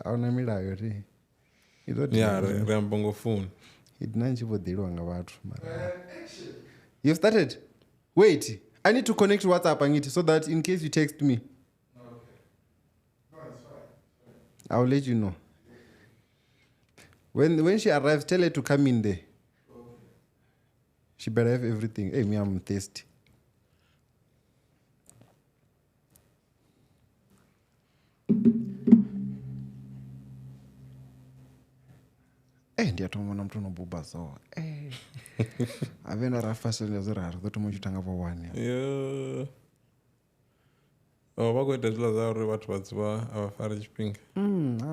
Auna milayo ri. Yeah, Rambongo phone. It nanchivodhirwa vatu. You've started? Wait, I need to connect to WhatsApp Angit, so that in case you text me. Okay. No, it's fine. I'll let you know. When she arrives, tell her to come in there. Okay. She better have everything. Hey, me, I'm thirsty. Ndiyatomona mtu unobuba so. Avena rafasha ziraro totomochitanga pa 1. Yeah. Oh, vakuita zvila zvauri vatu vadziva avafari chipinga.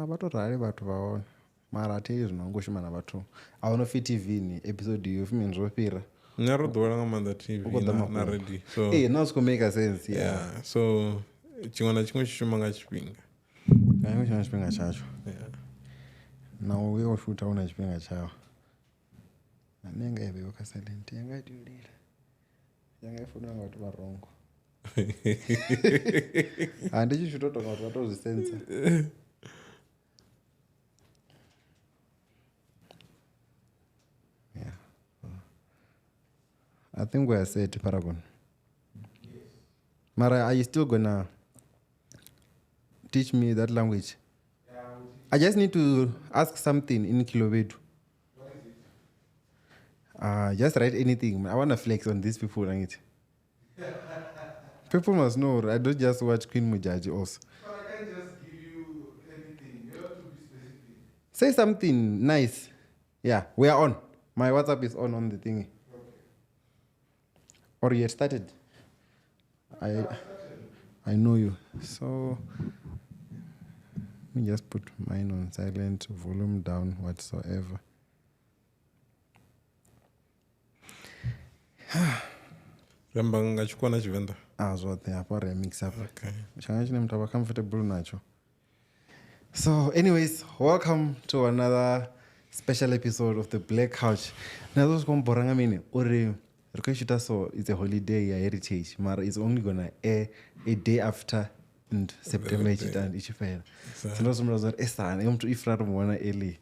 Vatorari vatu vaona. Mara atei zvinongoshimana vatu. Aunofi TV ni episode iyo fimi nzopira. Nyarodhora ngamanda TV na ready. So now it's gonna make a sense. Yeah. So chingona chimwe chishumanga chipinga. Kaiwe chimwe chipinga chacho. Yeah. Now we all shoot out chipinga chacho. Anenga ebe wakasilent yangadulira. Yangafuna ngati varongo. Andichi chutoto ngati vatozvisensa. Yeah. I think we are set, Paragon. Yes. Mara, are you still gonna teach me that language? Yeah, I just need to ask something in Kilobedu. what is it? Just write anything. I want to flex on these people. People must know. I don't just watch Queen Modjadji also. But I can't just give you anything. You have to be specific. Say something nice. Yeah, we are on. My WhatsApp is on the thingy. Okay. Or you had started? I know you. So let me just put mine on silent, volume down, whatsoever. Rambanga chikwana chivenda. Zvote apa remix apa. Okay. Changa chine mtu ava comfortable nacho. So anyways, welcome to another special episode of the Black Couch. Nazo sikomboranga mini uri rikashita so it's a holiday ya heritage, mara it's only gonna air a day after in September ichifera. Sinosumira zori esana yomtu ifraro mwana eli.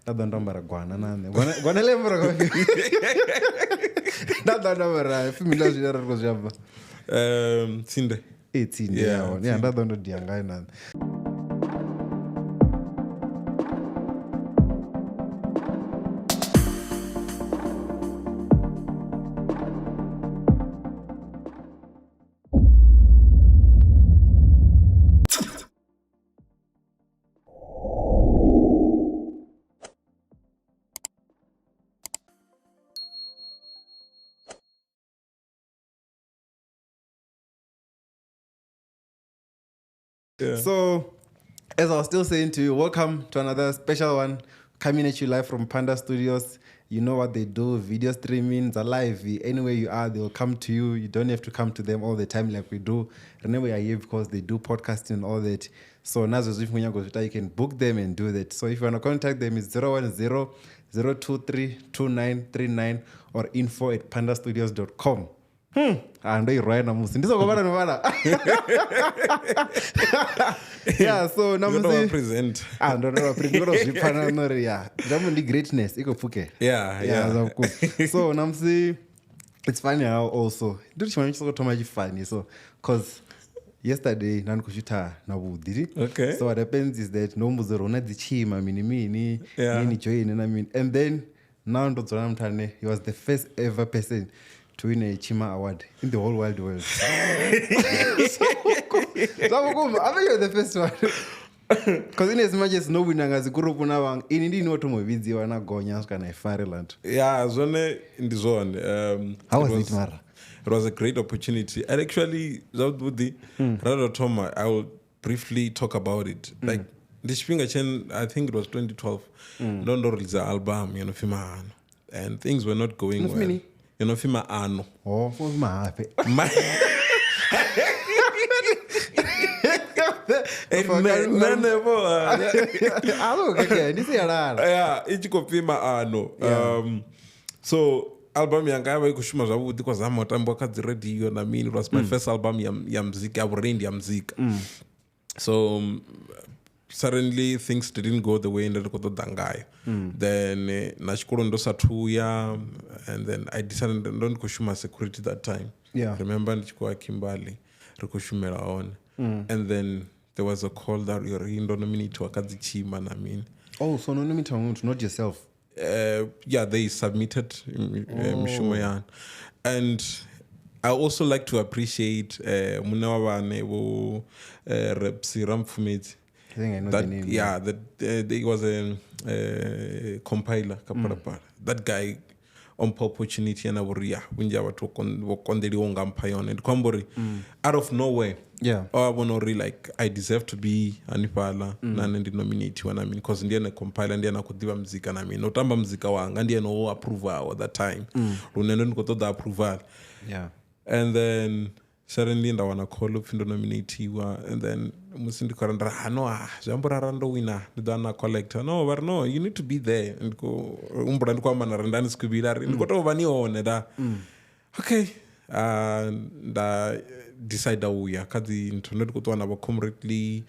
Nadandambara gwana nane. Gwana lembra kwa. Nadandambara family zira rozjamba. Tsinde. Tsinde. Yeah, ndadando diangai nane. Yeah. So, as I was still saying to you, welcome to another special one coming at you live from Panda Studios. You know what they do, video streaming, the live. Anywhere you are, they'll come to you. You don't have to come to them all the time like we do. Remember, we are here because they do podcasting and all that. So, you can book them and do that. So, if you want to contact them, it's 010-023-2939 or info@pandastudios.com. And right now, yeah, so now present. Greatness. Yeah. So Namsi, it's funny how also. Funny so because yesterday nankushita na budiri. Okay. So what happens is that no muzorona TSHIMA mini join and then now he was the first ever person to win a TSHIMA award in the whole wide world. So, I think you're the first one. Because in as much as no winner as a group now, in Indian automobiles, you are not going to Fireland. Yeah, zone in the zone. How was it, Mara? It was a great opportunity. And actually, Toma, I will briefly talk about it. Like, this thing, I think it was 2012. Don't release the album, and things were not going well. Fima ano. Oh, for my happy. So album yanga yava ikushuma zvavudi kwazama mutambo wakadzi radio na mini. It was my first album ya muzika, ya muzika. So suddenly things didn't go the way ndandikotoda ngayo. Then na chikoro ndosatuya, and then I decided ndondikoshuma security that time. Yeah. Remember ndichikuwa Kimbali rikushumira on. And then there was a call that you're in nominate Makhadzi TSHIMAs, I mean. Oh, so no nominate, not yourself. Yeah, they submitted Mishumayan. And I also like to appreciate Munawabane wo Repsi Ramaphosa. I think I know That, the name. yeah, that he was a compiler. That guy on opportunity and Aburia winja watu wakondeli wonga mpayon and kwambori out of nowhere. Yeah. Oh, I want to like I deserve to be anipala na ndi nominate wana mean because ndiye na compiler ndiye na kudiva mzika na mean notamba mzika wanga ndiye no approval at that time. Runendo nikotoda approval. Yeah. And then suddenly ndawana call up ndo nominatiwa, and then musindi karandra no jambura rando wina ndana collector no but no you need to be there and go umbura ndiko amana randani skubira ndiko to vani one da. Okay, nda decide uya kadi internet ko to na ba comradely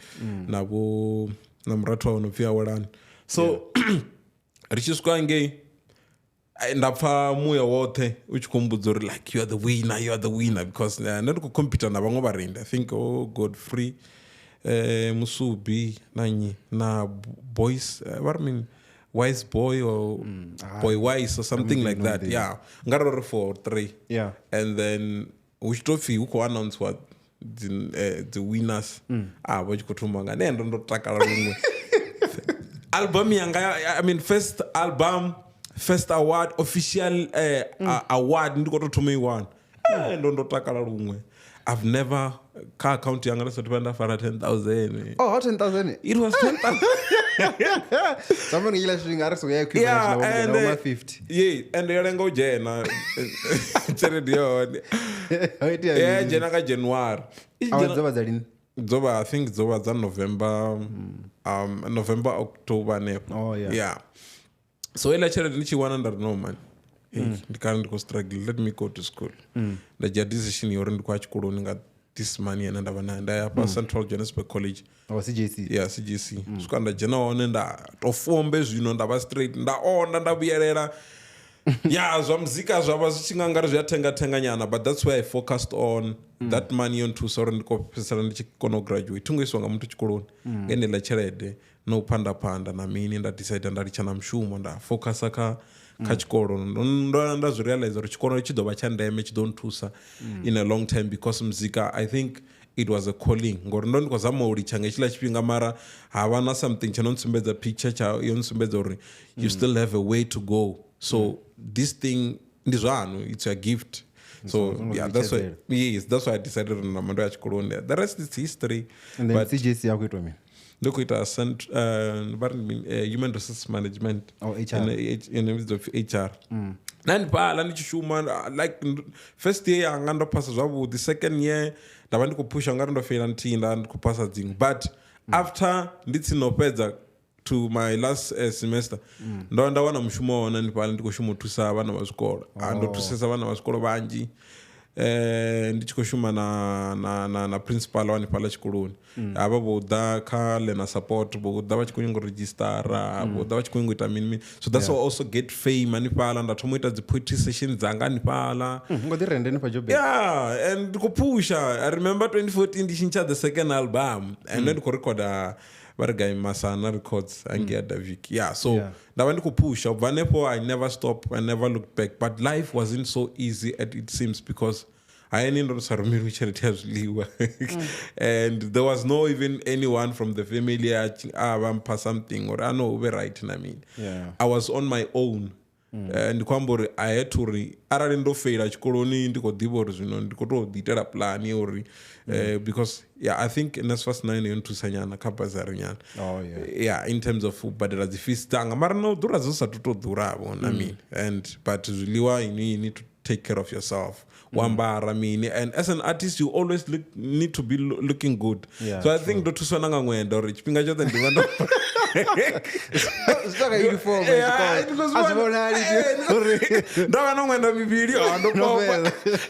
na bo na mratwa no pia waran so riches kwa nge ndapfa muya wote uchikumbudza uri like you are the winner because ndiko compete na vamwe varendi I think Godfrey Musubi nanyi na boys what I mean Wise Boy or Boy Wise or something like that. Yeah, ngarore for 3. Yeah, and then which trophy uko announce what the winners vachikotumanga nendo ndotakala rumwe album yanga I mean first album first award official award ndikototumiwa ndotakala rumwe. I've never car account yanga lesotipanda for 10,000. Oh, 10,000. It was 10,000. Someone ila shooting arso ya yeah, and 50. Yeah, and they go jena. Yeah, jena ka January. Zoba, I think Zoba was November, November, October. Oh yeah. Yeah. So ila chere nichi 100 no man. The current go struggle. Let me go to school. The decision you're in the quite got this money and another Central Johannesburg College. Oh, CJC. Yeah, CJC. So kind general on and that form base, you know, that was straight and that on and that be area. Yeah, so I'm zika so I was chinganga tenga nyana, but that's where I focused on that money on to sorry kono graduate. Tungo isonga mtu chikoloni. Ngene lecture no panda na mini nda decide nda richana mshumo nda focus aka kachikoro ndo ndazo realize chikoro chidoba chandeme chidontusa in a long time because mzika I think it was a calling ngoro ndo ndikozama ulichange chila chipinga mara havana something chanonsumbedza picture cha yonsumbedza uri you still have a way to go so this thing ndizvano it's a gift so yeah that's why I decided on namando ya chikoro the rest is history. And then CJC yakuitwa me look at us human resource management or HR in the midst of HR. Nanipala nichishuma like first year anga ndo pasa zvabu the second year ndava ndikupusha anga ndo fail ntinda ndikupasa dzing but after nditsinopedza to my last semester ndo ndawana mushumo wona nipala ndikoshuma tusa vana vazvikoro ando tusesa vana vazvikoro vanji ndichikoshuma na principal wani pala chikoloni ava voda ka lena support voda vachikunyongo registera voda vachikunyongo ita mini so that's why I also get fame ani pala ndatomoita dzi poetry sessions dzanga ani pala ngodirende pa job. Yeah, and kupusha I remember 2014 ndichincha the second album and then recorda guy Masana records angia Davik. Yeah, so ndava ndikupusha vanepo I never stop, I never looked back, but life wasn't so easy as it seems because I ended up Sarumiri charity has liwa and there was no even anyone from the family vampa something or I know we're right I mean I was on my own and kwambori I had to arali ndofeira chikoloni ndikodiva uri zvino ndikotodziitira plan uri because I think NSFAS 9 yontusanyana kabazari nyana in terms of kubhadhara dzifees dzanga mara no dhura dzosatotodhuravo I mean and but zviliwa you need to take care of yourself. Wambara mini, and as an artist you always need to be looking good. Yeah, so I think do tusona ngwenda rich pinga jota ndivanda. It's not a uniform.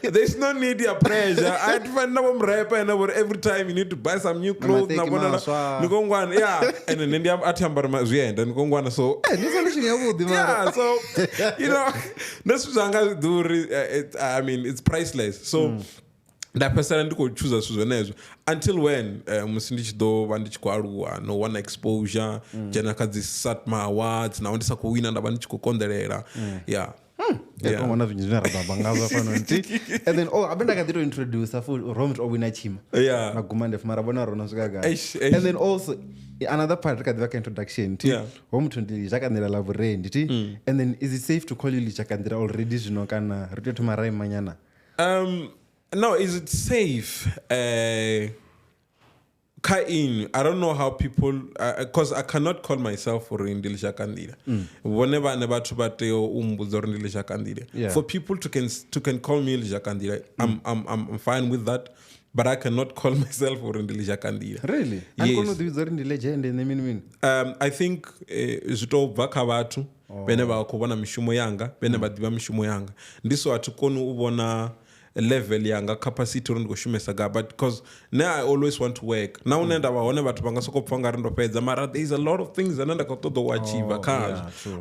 There's no need of pressure. I'd find no rapper and every time you need to buy some new clothes. Yeah, and then India at Hambarmazi and Gongwana. So yeah, so you know that's what I do. I mean, it's priceless. So. That person could choose a Susanese until when Musindich do Vandich Kwaru, no one exposure, Janakazi Satma Awards, now this a win and a Vandico Conderera. Yeah. One of the and then I've been like to introduce a full Romet or Winachim. Yeah. Magumande of Marabona Ronosgaga. And then also another part of the introduction. Home to the Jacandra Lavore. And then is it safe to call you Jacandra already? You know, can return to Marai Manana? No, is it safe? I don't know how people, because I cannot call myself for Indilisha Candida. Whenever I never tubateo Indilisha Candida. For people to can call me Indilisha Candida, I'm fine with that. But I cannot call myself for Indilisha Candida. Really? Yes. I think Zuto Vakavatu, whenever I kubona mishumo yanga, whenever diba mishumo yanga. Ndiso atukonu ubona level yanga capacity on goshimesa, but because now I always want to work. Now nenda waone watu banga soko panga rendo peza mara there is a lot of things ananda kotodo wachiva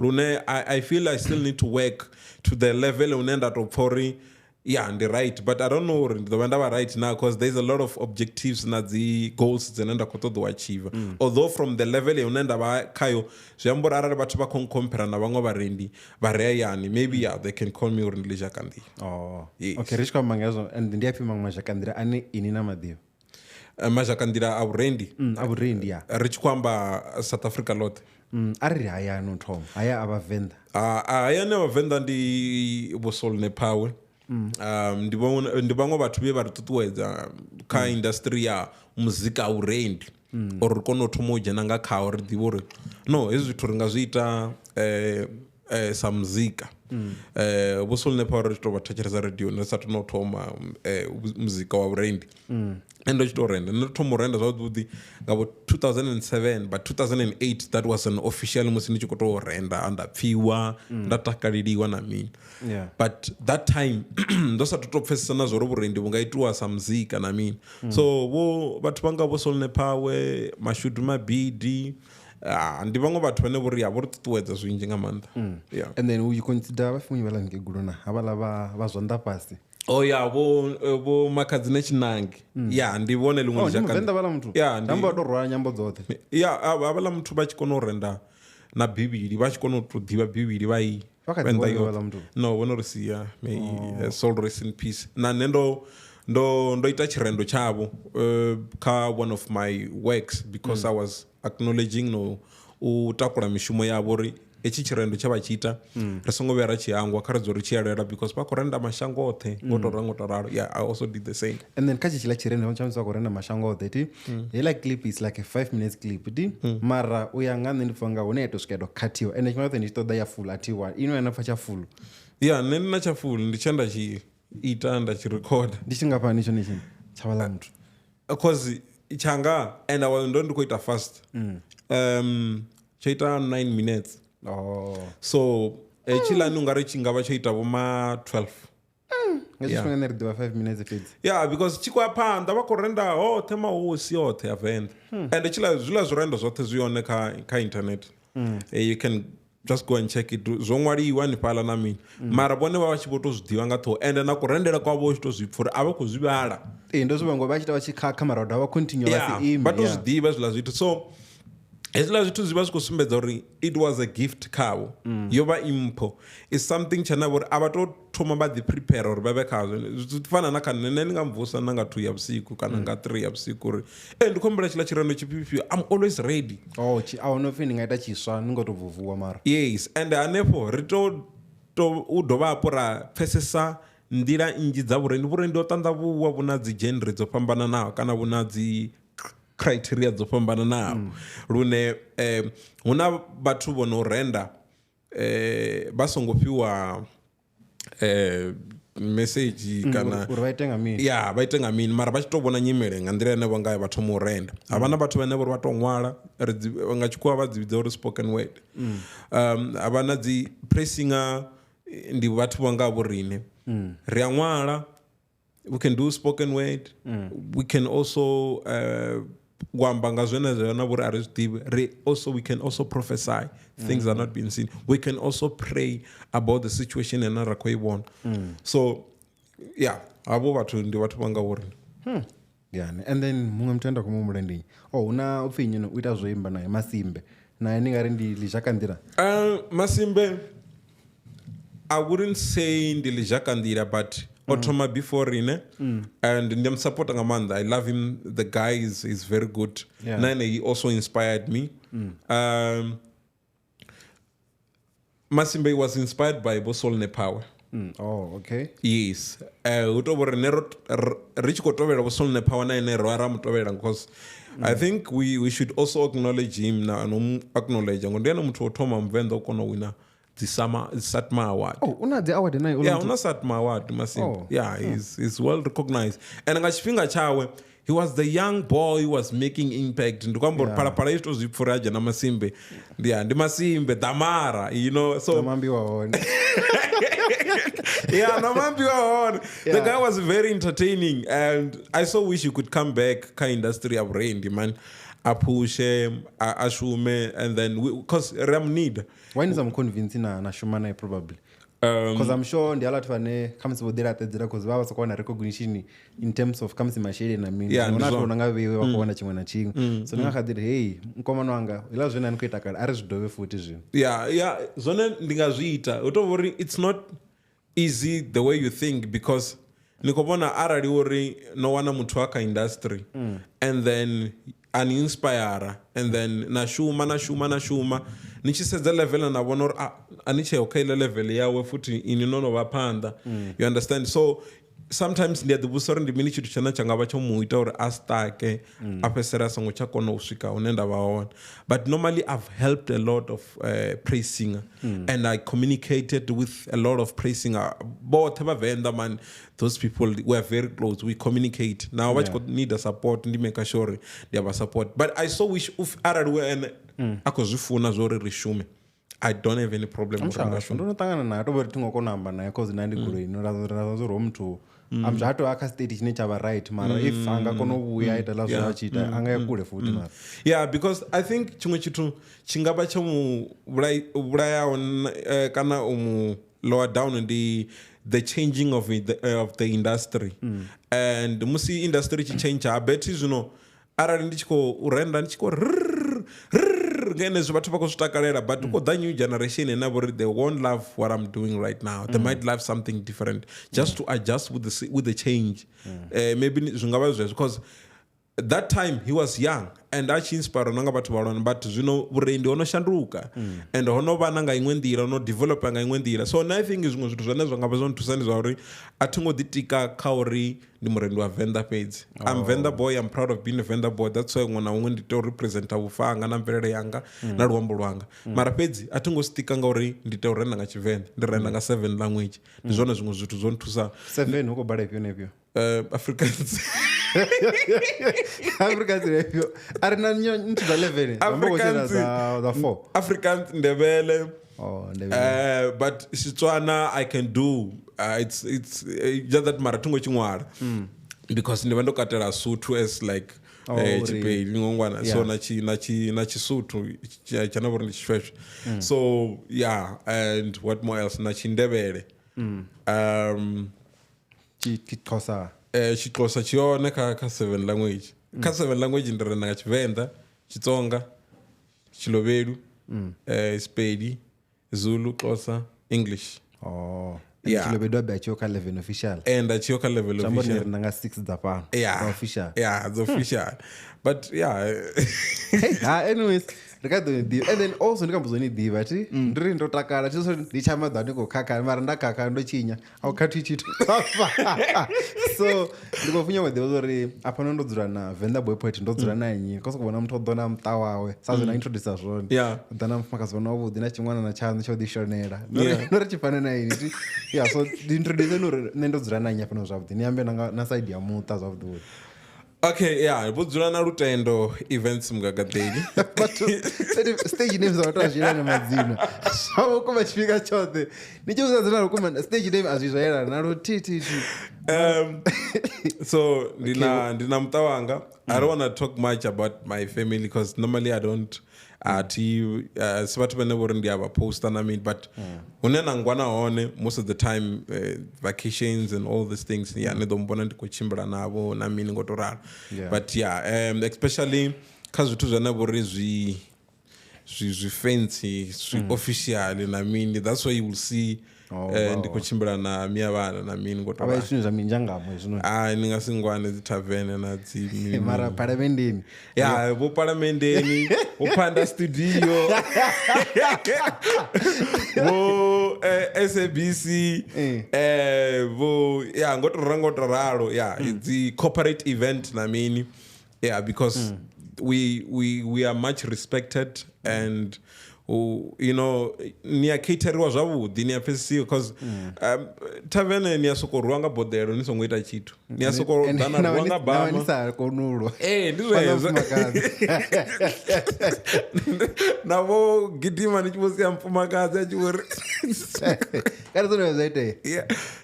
Lune I feel I still need to work to the level unenda to pori. Yeah, and they're right, but I don't know the one right now because there's a lot of objectives and the goals zenenda kotodo achieve. Although from the level unenda ba kayo jambora ara batu ba compare na bango barendi bareyani maybe they can call me Urindlisha Kandi. Oh, yes. Okay, Rishka Mangazo and the Diapi Mangasha Kandira ani inina madio. Majakandira Aburendi. Aburendi, yeah. Rich Kwamba South Africa lot. Ari aya no tom. Aya aba Venda. Aya never Venda ndi bosol ne power. Ndibango bathu be bari tutuwedza ka industry ya muzika urendi or kono thumoje nanga kha or divore no hezwi thu ringa zwiita sa muzika bosol ne power to bathachereza radio na sathu no thoma muzika wa urendi endo chitorenda no thoma urenda zwavhuḓi ngabo 2007 but 2008 that was an official musi ndi chikoto renda andapfiwa ndatakaliliwa na mini. Yeah. But that time ndosa tutopfesana zoro burendi bungaitwa sa muzika na mini. So wo bathu banga bosol ne power mashudu mabidi ndi vango bathu vane vuri ya vuri tutuwedza zwinji nga maanḓa. Yeah. And then you consider vafunyi vala ngegulona avala va zonda pasi. Oh yeah, bo Makhadzi ne Chinangi. Yeah, ndi vone limwe Jacandi. Venda vala muthu. Yeah, ndamba to rwa nyambo dzoṱhe. Yeah, avala muthu ba tshikono renda na bibili ba tshikono to diva bibili ba yi. No, we not see may soul rest in peace. Na nendo ita chirendo chabo ka one of my works because I was acknowledging no utakura mishumo yabo ri echi chirendo chaba chita resongo vera chiangwa karadzo ri chiarera because pa korenda mashango othe ngotorango toraro. Yeah, I also did the same. And then kachi chila chirendo chamsa korenda mashango othe ti hela clip is like a 5 minutes clip ti mara uyanga ndifanga one to skedo katiwa and chimwe then ito da full atiwa ino yanafacha full. Yeah, nena cha full ndichanda chi itanda chi record ndichinga nicho nichi chavala mtu because ichanga and I was don't go it fast chaita 9 minutes. Oh. So chila nungari chingaba chaita boma 12. Yeah. 5 minutes kids. Yeah, because chikwa pa ndaba korenda tema usi othe event. And chila zula zorenda zote zione ka internet. You can just go and check it. Zongwari iwani pala na mini. Mara bone ba chiboto zdiwa ngato and na korendera kwa bo chito zipfura aba kuzibala. Ndozo bango bachita bachika camera da continue basi but those divas lazito. So ezila zwithu ziba zikusumbedza uri it was a gift kavo yoba impo is something chana vuri avato thoma ba di prepare uri babe khazo fana na kana nene nga mvusa nanga 2 ya usiku kana nga 3 ya usiku uri ndikombela chila chirendo chipipi I'm always ready. Oh awuno fini ngaita chiswa ningoto vuvuwa mara. Yes, and anepo rito to udova apora pfesesa ndira inji dza vurendi otandavhuwa vuna dzi genre dzo fhambana naho kana vuna dzi criteria dzo fhambana naho lune huna bathu vono renda basongo fhiwa message kana uri vaitenga mini ya vha ite nga mini mara vha tshi to vhona nyimele nga nḓila ine vha ngayo vha thoma u renda havha na vhathu vhane vha to ṅwala nga tshikhuwa vha dzi vhidza uri spoken word havha na dzi praising ndi vhathu vha nga vho rine ri a ṅwala we can do spoken word we can also amba nga zwenezwo na vhori a ri zwiḓivhi also we can also prophesy things are not being seen we can also pray about the situation ene ra khou i vhona so yeah havho vhathu ndi vhathu vha nga vhori yani and then muṅwe muthu enda khomuhumbula ndi una upfhi nnyi u ita zwo imba naye Masimbe naye ni nga ri ndi Lizhaka Ndira Masimbe I wouldn't say ndi Lizhaka Ndira but Otoma before rine and ndi supporta nga maanḓa I love him the guy is very good and he also inspired me Masimbe was inspired by Bosol Nepower oh okay yes u to vhori ne ri tshi khou tovhela Bosol Nepower na ene ro ara mutovhela because I think we should also acknowledge him na no acknowledge ngo ndi ene muthu o thoma mvenḓa u kona u wina the Satma Award. Oh, una the award nayo. Yeah, una Satma Award, Masimbe. Oh. Yeah, he's well recognized. And nga tshifhinga chawe, he was the young boy who was making impact. Ndikwamba pala ito zipfuraje na Masimbe. Ndi Masimbe Damara, you know. So Namambiwa hone. Yeah, Namambiwa hone. The guy was very entertaining and I so wish he could come back ka industry of rain, man. Apushe, ashume, and then because Ram need. Why is I'm convincing na Shumana probably? Because I'm sure the other one comes with that because we have a recognition in terms of comes in my shade and I mean, yeah, not on a way we want to ching. So now I did hey, Nkomanoanga, Ilazun and Kwitaka, Arish Dove footage. Yeah, Zone Ningazita. Don't worry, it's not easy the way you think because Nikobona Arariori no one mutuaka industry and then an inspire and then nashuma nichisedza level na vona aniche okay level yawe futhi ininono vapanda you understand so sometimes ndi adubusori ndi mini chithu chana changa vacho muita uri astake apesera songo chakona usvika unenda vaona but normally I've helped a lot of praise singer and I communicated with a lot of praise singer both Venda man those people were very close we communicate now what need a support ndi make sure they have a support but I so wish if ararwe and akozifuna zori rishume I don't have any problem with that. Ndinotangana naye to bari tingokonamba naye cause nandi kulo ino razo mtu amjato aka state chine chava right mara if anga kono buya ita la zwa chita anga yakule futhi mara yeah because I think chimwe chitu chingaba chamu bulaya on kana lower down the changing of the industry and musi industry change I bet you know arali ndichiko urenda ndichiko ngenezvo vathu vakozvitakalela but uko the new generation enavori they won't love what I'm doing right now they might love something different just to adjust with the change maybe zvingava zvezvo because that time he was young and achiinspire nanga vathu valona but zvino vurendi honoshanduka and honova nanga imwe nḓila honodevelopa nga imwe nḓila so I think zvimwe zvithu zvane zvangava zvonithusani uri atingoḓitika kha uri ndi murendi wa Venda fhedzi I'm Venda Boy I'm proud of being a Venda Boy that's why ṅwana umwe ndi tea representa vhufa hanga na mvelele yanga na luambo lwanga mara fhedzi atingositika nga uri ndi tea u renda nga Tshivenda ndi renda nga 7 language ndi zwone zwimwe zwithu zwonithusa 7 huko bala ifyo nepyo Africans Africans nepyo arina ntu za 11 Africans za 4 Africans Ndebele but Setswana I can do it's just that maratungo chingwara because ndivha ndo katela Sotho as like chipeli ngongwana so na Chisotho chana vori ndi Tshishweshwe so yeah and what more else na Chindebele Xhosa Xixhosa chiyone ka 7 language ka 7 language ndirenda nga Tshivenda Xitsonga Chilovelu Sepedi Zulu Xhosa English yeah Chilobedu abachoka level official and achoka level official chambo nanga 6 dapa official yeah the official but yeah anyways and then also ndikambozonidiva ti ndiri ndotakara chiso ndichamadza ndikokaka mara ndakaka ndochinya aukati chito so ndikofunya madhevo uri apano ndodzura naVenda Boy Poet ndodzura naye nyini kosa kubona muthu odona muta wawe sazvona introducer zvone dana makazona wavudhi nachimwanana chano chodishonera nori chifana naini so introduce nuri nendodzura naye nyapano zvavudhi niyambe nasaidi yamuta zvavudhi. Okay, yeah, bodzura na Lutendo events mugagadeli. But stage names awatazvira nemadzina. Zvavo kuma chifika chote. Nichozadzina kuma stage name azvizvaera naro titi. So ndina muta wanga. I don't want to talk much about my family because normally I don't sivatu vane vori ndiyava posta na mean but unena ngwana one most of the time vacations and all these things nedombona ndikochimbira navo na mean ngotorara but especially kha zvithu zvane vori zvi-fancy zvi-official na mean that's why you will see ndikochimbira na mia vana na mini ngotorara zvinhu zvaminjangamwe zvino ningasingwane dzitavhene mara paramendeni voparamendeni vopanda studio vo SABC vo ngotoraro it's the corporate event na mini because we are much respected and you know niyacateriwa zvavudhi niyapesisiwa because tavene niyasokorwa nga bodhero nisongoita chitu niyasokorwa nga bama ndizvezvo navo gidhima nichivosiya mupfumakadzi achiuri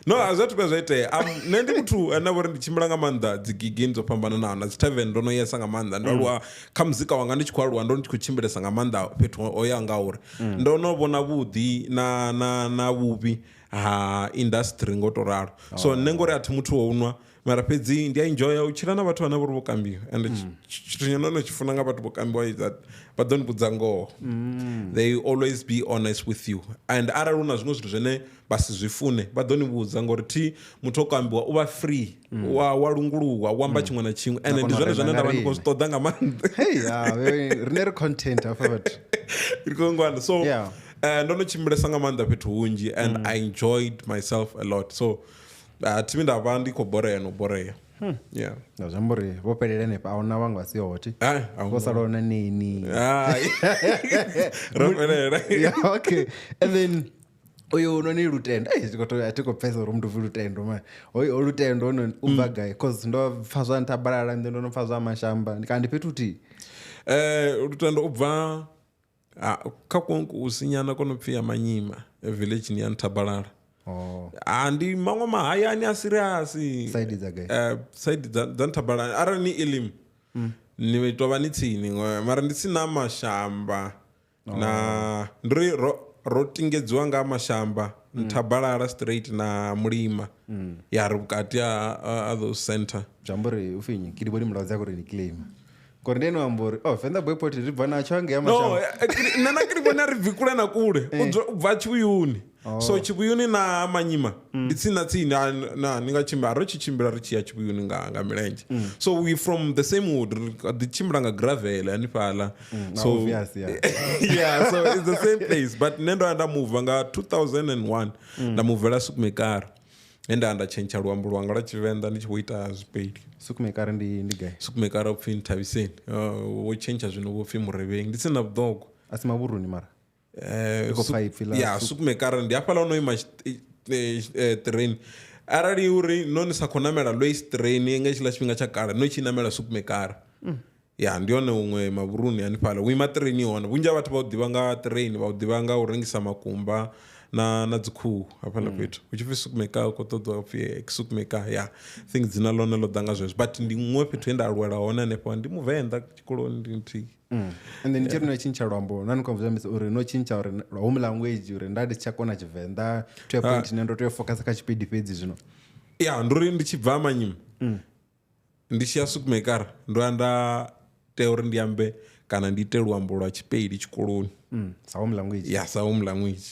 no hazvati kwazvaitei nendi muthu anavori ndichimbira nga manda dzigigi ndzopambana nawo nadzitavheni ndonoyesa nga manda ndorwa kamuzika wanga ndichikwarwa ndo ndichikuchimbirisa nga manda petu oyanga uri ndonovona vudhi na vuvi industry ngotoraro so nengori ati muthu wounwa mara pedzi ndiaenjoya uchira na vathu vana vori vokambiwa and chithu chinonochifuna nga vathu vokambiwa is that vadonibudza ngoho they always be honest with you and arali una zvimwe zvithu zvene basi zvifune vadonibudza ngori ti muthu okambiwa uva free walunguluwa wamba chimwe na chimwe and ndi zvone zvene ndava ndikozvitoda nga maanda rine content afavat rikongwana so ndonochimbirisa nga maanda petu hunji and I enjoyed myself a lot so timi ndava ndikoboreya noboreya zvambori voperera nepa auna vangu vasihoti vosalona nini okay and then uyu unoni Lutendo tikopesa uri mndu Lutendo man oyo Lutendo ubva guy cause ndopfa zvantabarara ndonopfa zvamashamba ndikandipetu kuti Lutendo ubva kakonku usinyana konopfiya manyima village ni yantabarara andi mamwe mahayani asiriasi saidi dzantabarara ara ni elimu nimetova nitsini mara ndisina mashamba na ndiri rotingedziwa nga mashamba ntabarara straight na mulima yari vukati ya those center zvambori ufinyi kiriboni mulaudzi yako rini claim korindeni wambori Venda Boy Poet ribva nacho ange yamashamba nana kiribona ribvikule na kule ubva chivuyuni so chivuyuni na manyima itsina tsini ningachimba rochichimbira richiya chivuyuni nga milenje so we from the same wood ndichimbira nga gravel ani pala so yeah so it's the same place but nendo ndamuva nga 2001 ndamuvela Sukumekara enda ndachenja rwambo rwanga rachivenda ndichivoita zvipeidi Sukumekara ndigai Sukumekara upfi ntaviseni wochenja zvino vopfi murevengi ndisina vudhogo asi mavuruni mara Sukumekara ndiapala unoima train arali uri nonisakonamela lois train enge chila chipinga chakara nochinamela Sukumekara ndione umwe mavuruni anipala uima train iona vunja vatu vaudhiva nga train vaudhiva nga urengisa makumba na dzikhuhu apana petu uchipfi Sukumekara kotodwa upfi Sukumekara things dzinalona lodanga zvezvo but ndimwe petu enda alwela ona nepo ndimuvenda chikoloni ndinti and then chiri nochincha rwambo nanikonvuzamisa uri nochincha uri home language uri ndati tichakona chivenda toepoint nendo toefocus kachipedi pedzi zvino ndori ndichibva manyima ndichiya Sukumekara ndoanda teuri ndiyambe kana ndiite rwambo rwachipedi chikoloni sahome language sahome language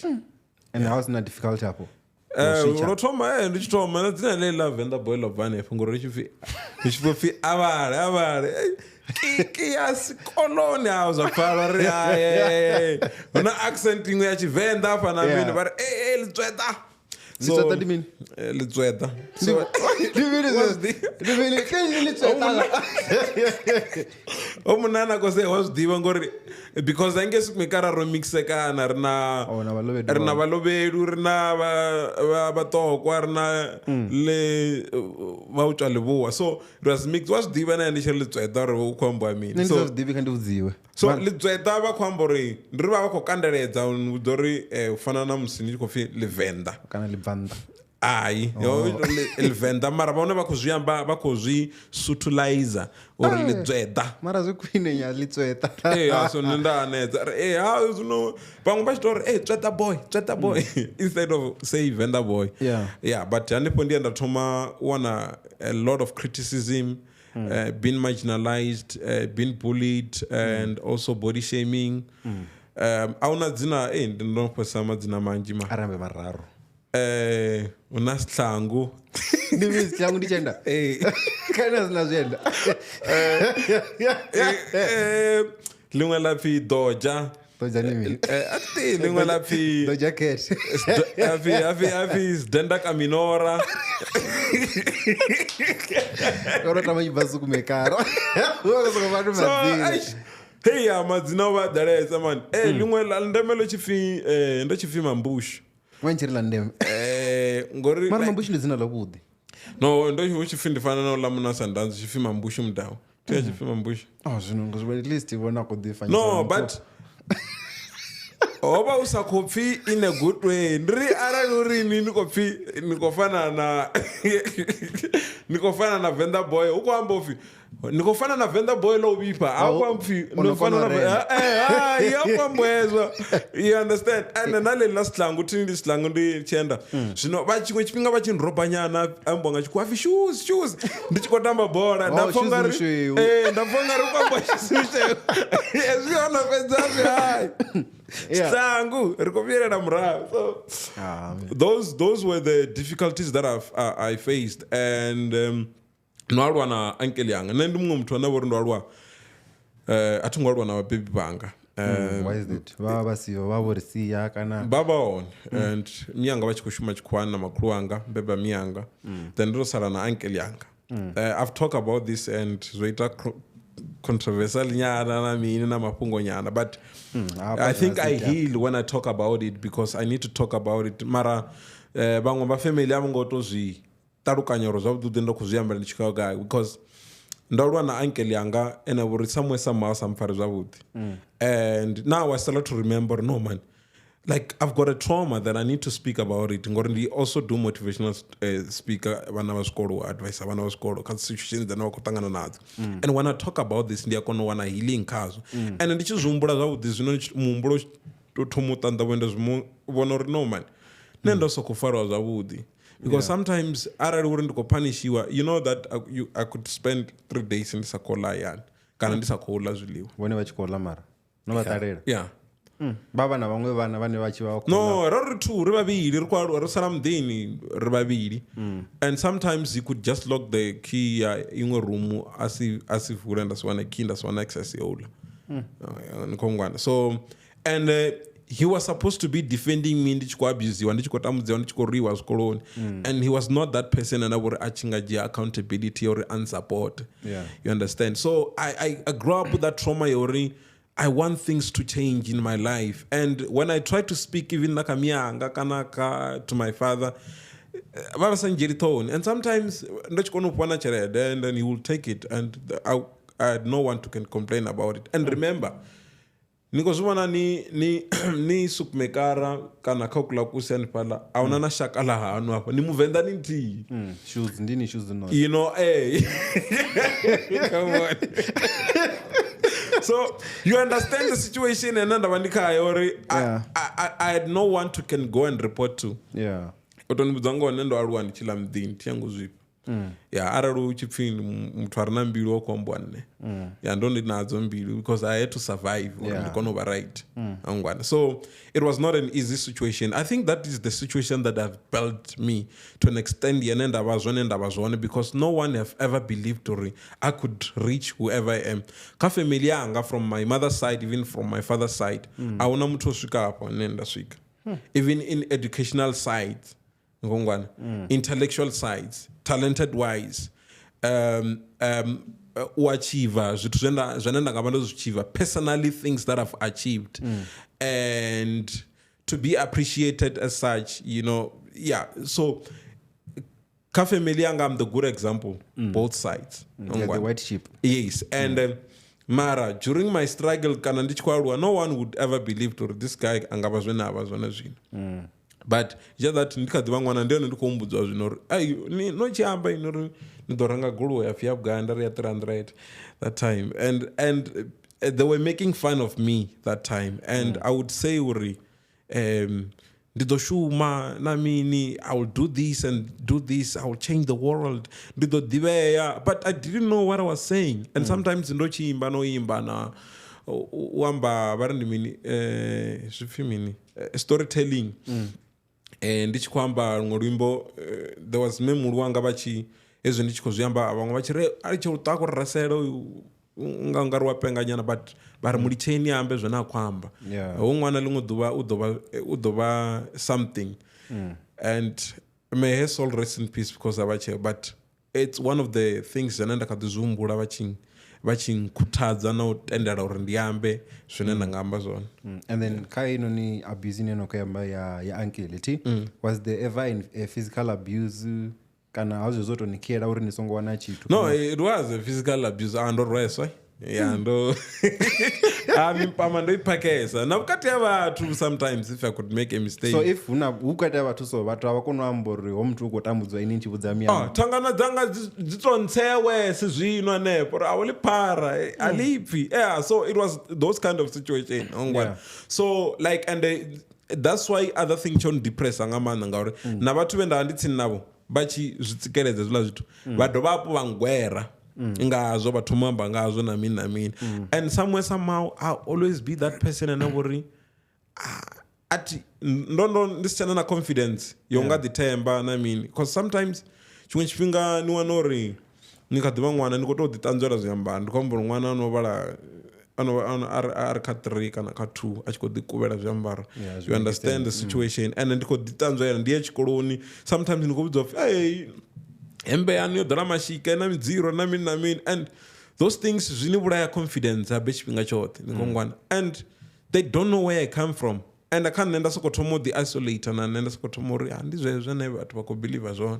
and how's not difficult hapo Lo thoma ndi tshi thoma na dzina ḽe ḽa Venda Boy ḽa bva hanefho ngori ri tshi pfhi avhale ki ya sikoloni a zwa pfala ri huna accent iṅwe ya Tshivenḓa hafha na mini vha ri Lutendo Lutendo di mini? Lutendo o munana ko se wa zwiḓivha ngori because I guess mekara ro mixekana ri na valobedu ri na vatokwa ri na le va utswa levuwa so it was mixed wa zwiḓivha na ndi tshi Lutendo ri u khou amba mini so zwiḓivhi kha ndi vhudziwe so Lutendo vha khou amba uri ndi ri vha khou kandeledza u ḓo ri u fana na musi ndi khou pfi Venda kana Venda ai Venda mara vhone vha khou zwi amba vha khou zwi sutulizer uri Lutendo mara zwi khwine nya Lutendo so nda anedza ha zwino vhaṅwe vha tshi tori Tsweta boy instead of say Venda Boy yeah but hanefho ndi enda thoma wana a lot of criticism being marginalized being bullied and also body shaming auna dzina ndi ndo pesa madzina manzhi arambe mararu una sihlangu ndi mizi sihlangu ndi chenda kana zina zwienda limwe laphi doja ni mini ati limwe laphi doja cat afi denda kaminora oro tama yibasu kumekara so vanhu madzina hey madzina wa dalesa man limwe la ndemelo chifi ndo chifi mambushu wenchiri la ndeme ngori mara mambushu ndi dzina lavhuḓi no ndo uchifi ndifana na la muna sandanzi chifi mambushu Mudau chifi mambushu zwino ngozwe at least ivona ku ḓifanya no but oba usakopfi in a good way ndiri arali uri ni nikofana na Venda Boy uko amba ufi nikofana na Venda Boy lo vipa akwa mfi nofana na yakwambwezwa you understand and nale last slangu tindi slangu ndi chenda zvino vachimwe chipinga vachinrobanyana ambonga chikwafi shoes ndichikotamba bora ndafonga ri kwamba chisushe ezviona pedzavi hai slangu rikopyerera murahu so those were the difficulties that I faced and noalwa na uncle yanga nne ndi mumwe muthu ane vhori ndo alwa athi alwa na vhabebi vhanga why is that baba siyo vha siya kana baba on and miyanga vha tshi khou shuma tshikhuwani na makhulu wanga beba miyanga then ndo sala na uncle yanga I've talked about this and zwo ita controversial nyana na mini na mafhungo nyana but I think I heal when I talk about it because I need to talk about it mara vhaṅwe vha family yavho ngo to zwi talukanyoro zwavhuḓi ndo khou zwi amba ndi tshikao gai because ndo lwa na uncle yanga ene vhori somewhere somehow samfari zwavhuḓi and now I start to remember no man like I've got a trauma that I need to speak about it ngori ndi also do motivational speaker vana va swikolo advice vana va swikolo kha situations dzine vha khou ṱangana nadzo and when I talk about this ndi a kona u wana healing khazo and ndi tshi zwi humbula zwavhuḓi zwino muhumbulo to thoma u ṱanḓavhuenda zwi vhona uri no man nne ndo sokou fariwa zwavhuḓi because sometimes arali uri ndi khou punishiwa you know that I could spend 3 days ndi sa khou ḽa yani kana ndi sa khou ḽa zwiḽiwa vhone vha tshi khou ḽa mara no vha ṱalela yeah baba na vhaṅwe vhana vhane vha tshi vha no ri two ri vhavhili ri khou aluwa ri sala muḓini ri vhavhili and sometimes you could just lock the key ya iṅwe room asi vula nda si wana key nda si wana access ya uḽa ni khou ngwana so and he was supposed to be defending me ndi tshi khou abusiwa ndi tshi khou tamudziwa ndi tshi khou rwiwa zwikoloni and he was not that person ane vhori a tshi nga dzhia accountability ya uri unsupport you understand so I grew up with that trauma ya uri I want things to change in my life and when I try to speak even na kamiyanga kana to my father vava sanjeri thoni and sometimes ndo tshi kona u fha na tshelede and then he will take it and I had no one to can complain about it and remember niko zwivona ni sukumekara kana kha kula kusiyani phala awuna na shaka la hanu hapa ni muvenda ni ntihi shoes ndini shoes no you know come on so you understand the situation and ndava ndikhayo uri I had no one to can go and report to yeah utonibudza ngone ndo aluwa ndichila mdini thiyangu zvipi yeah arali uchipfi muthu ari na mbilu okombwa nne yeah ndo ndi nadzo mbilu because I had to survive or ndikona uva right angwana. So it was not an easy situation. I think that is the situation that have built me to an extent yene ndava zwone because no one have ever believed or I could reach whoever I am. Ka family yanga from my mother's side, even from my father's side, auna muthu osvika hapo ne ndasvika. Even in educational sides, intellectual sides, talented wise, uachieva zvithu zvene ndangava ndozvichieva, personally things that I've achieved, and to be appreciated as such, you know, yeah. So ka family yanga, I'm the good example, both sides. Yeah, the white sheep. Yes, and mara during my struggle kana ndichikwarwa, no one would ever believe to this guy angava zvene ava zvone zvino. But just that ndikadhiva mwana ndiyo ndikuumbudzwa zvino ai nochiamba inori ndoranga gulu ya fiabuganda ya 300 that time, and they were making fun of me that time, and I would say uri ndidoshuma namini, I will do this and do this, I will change the world, ndidodiveya, but I didn't know what I was saying, and sometimes ndochiimba noimba na wamba vari ndimini zvifimini storytelling, ndichikwamba rumwe rwimbo there was memuru wanga vachi ezvo ndichikozviamba vamwe vachire ari cheutako rarasero ungangari wapenganyana, but vari muri cheni ambe zvona akwamba umwana limwe dhuva udhova something, and may his soul rest in peace because avache, but it's one of the things zvene ndakadzvizumbura vachinkutadza nautendera uri ndiyambe zvine ndangamba zvona. And then ka inoni abuse inenoko yamba ya uncle ti was there ever a physical abuse kana hauzvozotonikera uri nisongowana chitu? No, it was a physical abuse andorweswa ndo pama ndoipakesa navukati yavathu sometimes if I could make a mistake. So if ukati yavathu so vathu avakonoambori homutu ukotambudzwa ini nchibudza miyama tangana dzanga dzitontsewe sizvino nepo aulipara alipi. Yeah, so it was those kind of situation. So like, and that's why other thing chondipressa ngamanda ngauri na vathu vendava nditsini navo vachizvitsikeredza zvila zvithu vadhovapo vangwera ngazvo vatomamba ngazvo namini, and somewhere somehow I'll always be that person anavori ati ndondo ndisichana na confidence yongadhitemba namini, because sometimes chimwe chifhinga niwanori nikadhiva mwana ndikotodzitanzvera zviyambara ndikombora mwana anovala ari ka 3 kana ka 2 achikodhikuvera zviyambara, you understand the situation, and ndikodzitanzvera ndiye chikoloni sometimes ndikobudza hey hembe yanu yodhara mashika na midziro namini, and those things zviniuraya confidence abe chipinga chote nikongwana, and they don't know where I come from, and I can't nenda sokotomo the isolator na nenda sokotomo ri handizvezve ne vathu vakobelieve zvona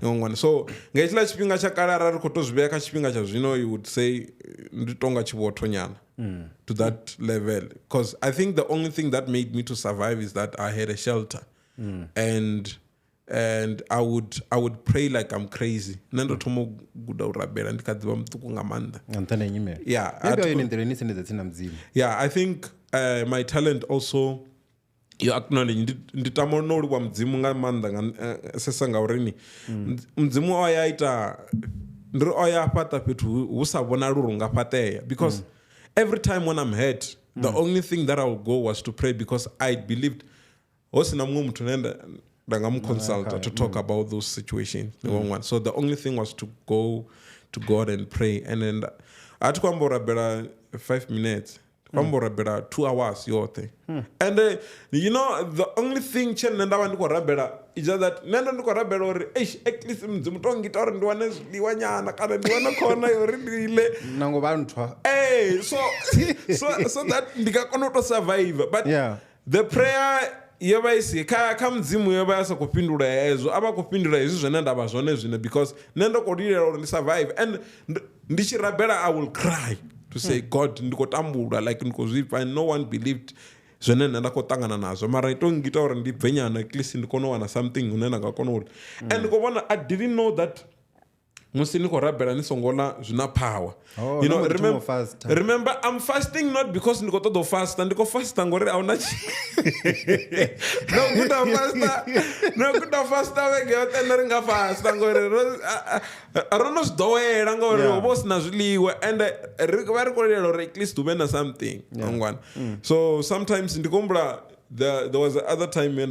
nikongwana. So ngechila chipinga chakarara rikotozvibeka chipinga chazvino, you would say nditonga chivoto nyana to that level, because I think the only thing that made me to survive is that I had a shelter, and I would pray like I'm crazy. Nendo tomo guda urabera ndikadhiva mtuku ngamanda. Ngantane nyime. Yeah. Yeah, I think my talent also, you acknowledge nditamonori kwa mdzimu ngamanda sesa ngaurini. Mdzimu oyaita ndiri oyapata petu usabona ruru ngapateya, because every time when I'm hurt, the only thing that I would go was to pray, because I believed osina mumwe muthu nenda consult to talk about those situations. So the only thing was to go to God and pray, and then atikwambora bera 5 minutes, kwambora bera 2 hours yote, and you know the only thing chen nenda vandiko rabera is that nenda ndiko rabera ori at least mdzimu tongita ori ndiwane zvidiwa nyana kana ndiwane kona yori ndile nango vanthwa so that ndikakona to survive, but the prayer yevaisi ka mdzimu yevayasa kupindura ezvo ava kupindura izvi zvene ndava zvone zvine, because nendokodilera uri ndisurvive, and ndichirabhera I will cry to say God ndikotambura like ndikozvipa, and no one believed zvene ndakotangana nazvo, mara itongita uri ndibve nyana at least ndikonowana something une ndangakona uri, and ndikobona I didn't know that musi ni khou rabela ni songo ḽa zwina power Oh, you know, no, remember, fasta. remember I'm fasting not because ndi khou ṱoḓa u fasta ndi khou fasta ngori ahuna no kuda fasta vhege yoṱhe nṋe ri nga fasta ngori ro no zwi ḓowela ngori hu vha hu si na zwiḽiwa and vha ri khou lilela uri at least hu vhe na something ngwana so sometimes ndi khou humbula there was the other time iṅwe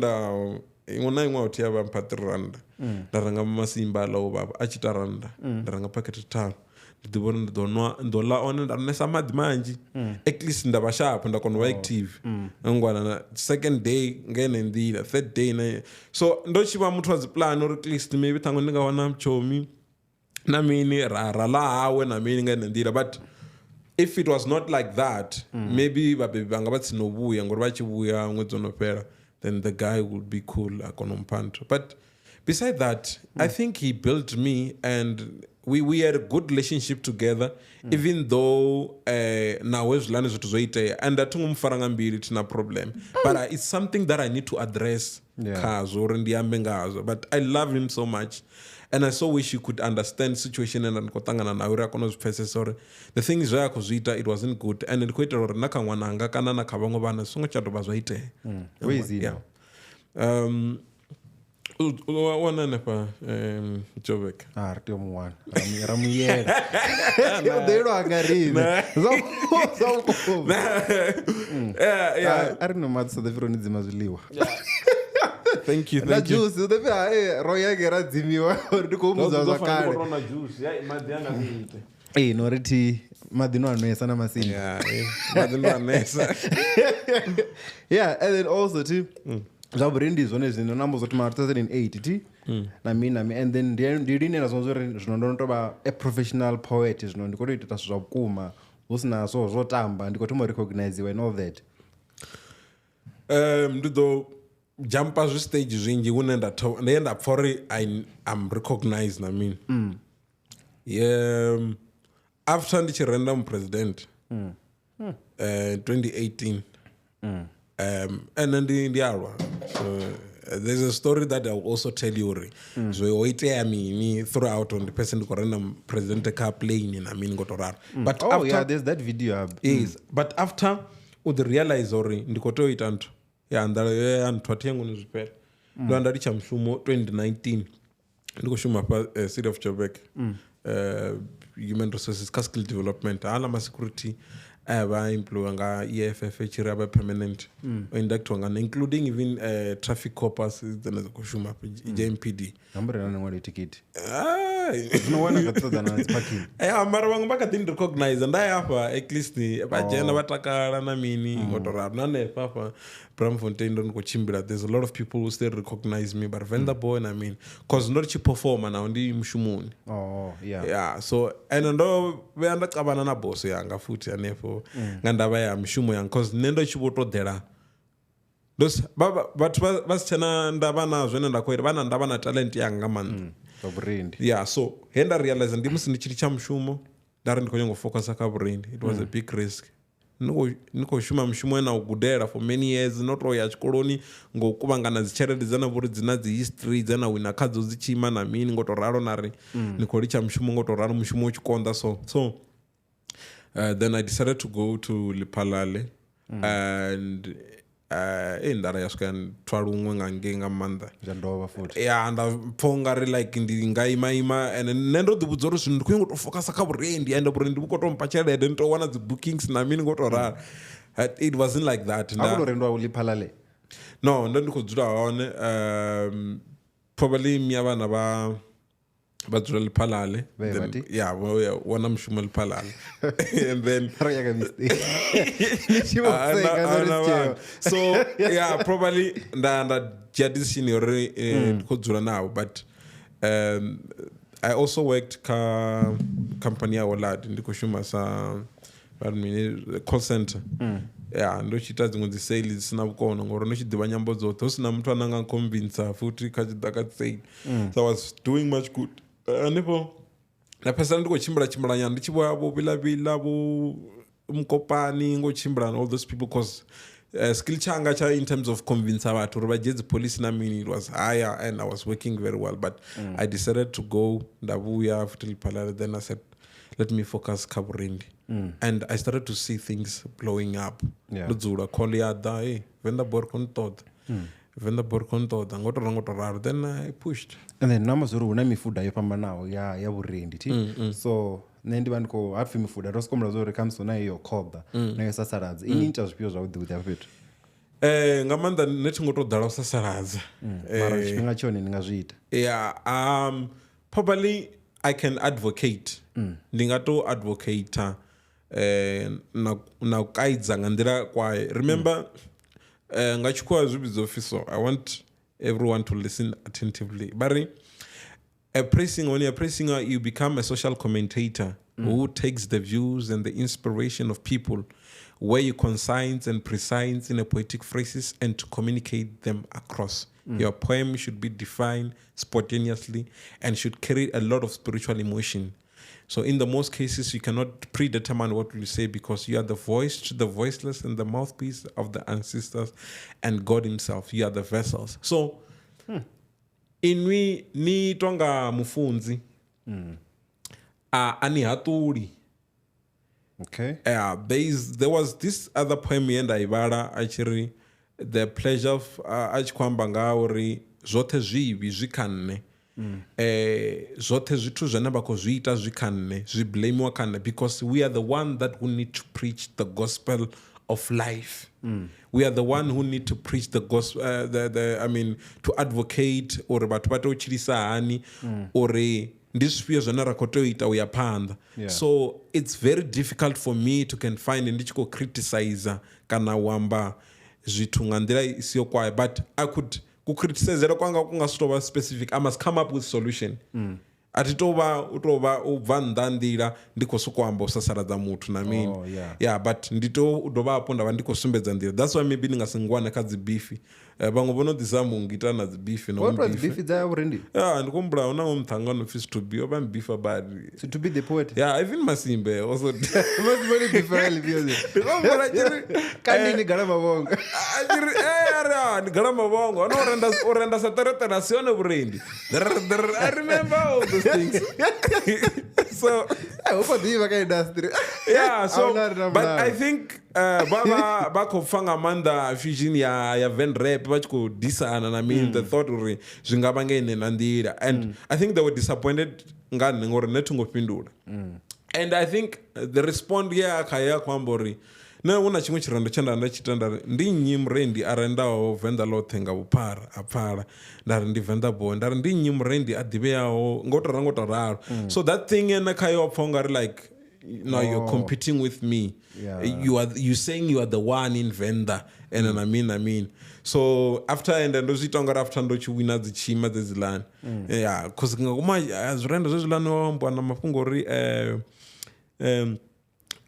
na iṅwe authi ya vha mpha 3 rand nda renga masimba aḽa u baba a tshi ita randa nda renga pakete tharu ndi ḓi vhona ndi ḓo ḽa one nda nesa maḓi manzhi at least nda vha sharp nda kona u vha active ngwana na second day ngene nḓila third day so ndo tshi vha muthu wa dzi plan uri at least maybe ṱhaṅwe ndi nga wana mtshomi na mini ra ḽa hawe na mini ngene nḓila but if it was not like that maybe vhabebi vhanga vha tsino vhuya ngori vha tshi vhuya ṅwedzi wo no fhela then the guy would be cool a kona mphanto but beside that I think he built me and we had a good relationship together even though nawe zwilani zwithu zwo itea and a thi ngo mufara nga mbili tina problem but it's something that I need to address khazwo uri ndi ambe ngazwo but I love him so much and I so wish you could understand situation and ndi khou ṱangana nawe uri a kone u zwi pfesesa uri the thing is zwa ya khou zwi ita it wasn't good and ndi khou itela uri na kha ṅwananga kana na kha vhaṅwe vhana zwi songo tsha dovha zwa itea Where is he now? wana hanefha Joburg ri tea u mu wana ra mu yela yo ḓelwa anga riṋe a ri no maḓi South Africa ni dzima zwiḽiwa thank you na juice u ḓo pfha ro yake ra dzimiwa uri ndi khou mudza zwa kale no ri thi maḓi no anesa na masini maḓi no anesa yeah and then also ti zwa vhuri ndi zwone zwino nambo zwo thoma 2008 ti na mini and then ndi lini na zwone uri zwino ndo no tou vha a professional poet zwino ndi khou tou ita zwithu zwa vhukuma hu si na zwo tamba ndi khou thoma u recogniziwa and all that ndi ḓo jumpa zwi stage zwinzhi hune nda pfha uri I'm recognized na mini after ndi tshi renda mupresident 2018 and ndi alwa so there's a story that I'll also tell you uri zwo itea mini throughout on the person ndi khou renda president ka plane na mini ngoto raro but after there's that video is but after u the realize uri ndi khou tea u ita nthu ya ndala ya nthu athi yangu ni zwipela ndo anda litsha mushumo 2019 ndi khou shuma pa city of Joburg human resources ka skill development ala ma security aba employ nga EFF chiri aba permanent inductwa nga including even traffic corpers dzena kushuma pa JMPD number na ngwali ticket no wana katsoda na parking mara vanga vaka didn't recognize ndaya hapa at least vajena vatakala na mini ngotoraro nane papa Bramfontein ndo nikochimbira there's a lot of people who still recognize me but Venda Boy I mean cause ndo chi performer now ndi mshumuni yeah so and ndo venda cabana na boss yanga futhi anefo ngandaba ya mshumo yanga cause nendo chivotoḓela dos baba bathu vasitshena ndava na zwene nda khoira vana ndava na talent yanga man yeah so henda realize ndi musi ndi chiri cha mushumo ndari ndi khou nyanga u focusa kha vhurendi it was a big risk niko shuma mushumo na u gudela for many years not ro ya tshikoloni ngo kuvhangana dzi tshelede dzana vhuri dzina dzi history dzana wina khadzo dzi tshima na mini ngo to ralo nari niko licha mushumo ngo to ralo mushumo utshikonda so then I decided to go to Lipalale and ndara yaswika twalumwe nga manda ndova futhi nda pfonga ri like ndi nga ima and nendo ḓivhudza uri zwino ndi khou to focus kha vhurendi and vhurendi vhu khou to mpha tshelede ndi to wana dzi bookings na mini ngo to rara it wasn't like that akulo rendo u Lipalale no ndo ndi khou dzula hone probably mya vhana vha dzula Lipalale wana mushumo Lipalale and then so yeah probably nda dzhia decision uri khou dzula nawo but I also worked ka company ya Olad ndi khou shuma sa call center ndo chita dziṅwe dzi sales sina vhukono ngori ndo tshi ḓivha nyambo dzoṱhe hu sina muthu ane nga convince futhi kha tshi ḓa ka sale so I was doing much good hanefho na phesana ndi khou chimbila nyana ndi tshi vhoya vho Vilavila vho Mkopani ngo chimbila all those people cause skill changa in terms of convince abantu uri vajedzi police na mini it was higher and I was working very well, but I decided to go ndavuya futhi liphalale. Then I said let me focus kaburendi, and I started to see things blowing up. Ludzula call yada hey Venda Boy Poet. Venda Boy Poet ngotoraro. Then I pushed. And then numbers uri una mifuda yopambanawo ya burendi ti. So nendi vaniko hafi mifuda rosikombla zori comes na iyo koba na sasaradza ini interview zvauḓi with that. Nga maanḓa neti ngo to ḓala sasaradza. Mara tshifhinga tshone ni nga zwi ita. Yeah, probably I can advocate. Ndi nga to advocate na kaidza nga nḓila kwayo. Remember nga tshikhuwa zwi vhidzwa officer. I want everyone to listen attentively. Bari when you're pressing out, you become a social commentator who takes the views and the inspiration of people, where you concise and precise in a poetic phrases and to communicate them across. Your poem should be defined spontaneously and should carry a lot of spiritual emotion. So in the most cases, you cannot predetermine what you say because you are the voice to the voiceless and the mouthpiece of the ancestors and God himself. You are the vessels. So inwi ni tonga mufunzi ani hatuli. Okay. There was this other poem yenda ibara actually the pleasure of achikwamba ngauri zvote zvivi zvikanne zvote zvithu zvana vakozviita zvikanne zviblamiwa kanne because we are the one that who need to preach the gospel of life. We are the one who need to preach the gospel, to advocate or vatu vatochirisa hani or ndizvifio zvana rakotoita uya panda. So it's very difficult for me to can find ndichiko criticize kana wamba zvithu nga nḓila isiyo kwayo, but I could kucriticizera kwanga kungasitova specific. I must come up with solution. Atitova utova ubva nnḓa nḓila ndiko sokuamba usasaradza muthu na mini. Yeah, but ndito udova apo ndava ndiko sumbedza nḓila. That's why maybe ndingasingwana kha dzi beef. Vhaṅwe vho no ḓisa mungita na dzi beef no beef. What beef dza burendi? Yeah, ndikumbula una umthangano office to be oba beef about. So to be the poet. Yeah, even Masimbe also. Must very different because. Kandi ni gala mabongo. Ni gala mabongo. No orenda saterete nazione burendi. I remember all those things. So yeah, so but I think bakofanga manda fusion ya Venrap bachiko disana na mean the thought uri zvingava ngene na ndira, and I think they were disappointed ngani ngori netungopindula. And I think the respond ya kaya kwambori na una chimwe chirondo chanda ndachitanda ndi nyimrendi arendawo Venda Lothenga upara apara ndari ndi Venda Boy ndari ndi nyimrendi adibeyawo ngotoraro. So that thing ena kayo phongari like now you're competing with me. You saying you are the one in Venda and I mean. So after and then those itongara after ndochi wina TSHIMAs zezilani. Yeah, cuz ngoma azirenda zezilani mbwana mafungori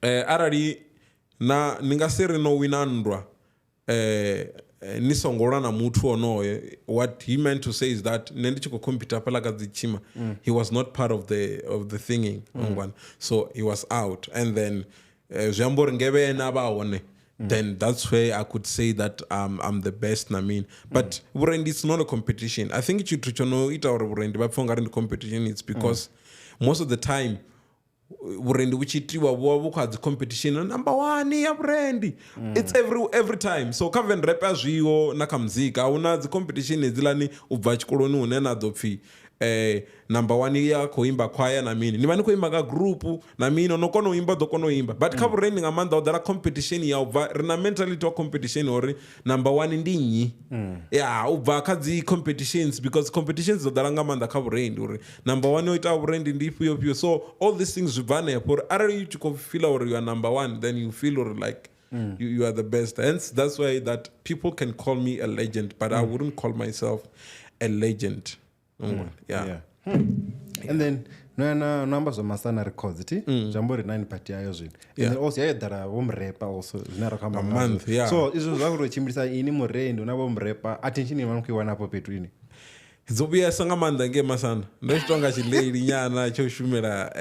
arari na ningasiri no winandwa nisongora na mutu onoye. What he meant to say is that nendichiko compete pala ka TSHIMA he was not part of the thinking so he was out, and then jambor ngebe na baone. Then that's where I could say that I'm the best. I mean, but burendi it's not a competition. I think it no ita or burendi but fonga in competition. It's because most of the time burendi which itiwa wabuka the competition number one ya burendi. It's every time. So kaven rappers zviyo nakamzika una the competition ezilani ubva chikoloni unena dopfi number one ya koimba kwaya na mini nimani koimba ka group na mini onokono imba dokono imba but kaburendi ngamanda odara competition ya ubva rina mentality to competition ori number one ndinyi yeah ubva kadzi competitions because competitions odara ngamanda kaburendi ori number one oita burendi ndipo yo. So all these things zvivane for are you to feel or you are number one, then you feel or like you are the best. Hence that's why that people can call me a legend, but I wouldn't call myself a legend. Yeah. And then no numbers of Masana records it. Jambori 9 party ayo zvino. And then also yadara womrepa also zinaro kama month. Yeah. So izo zvakuro chimbisa ini murendi unabo mrepa attention imanu kiwana hapo petu ini. dzobuyesa nga maanḓa nge Masana ndo tshi tonga tshileili nyana tsho shumela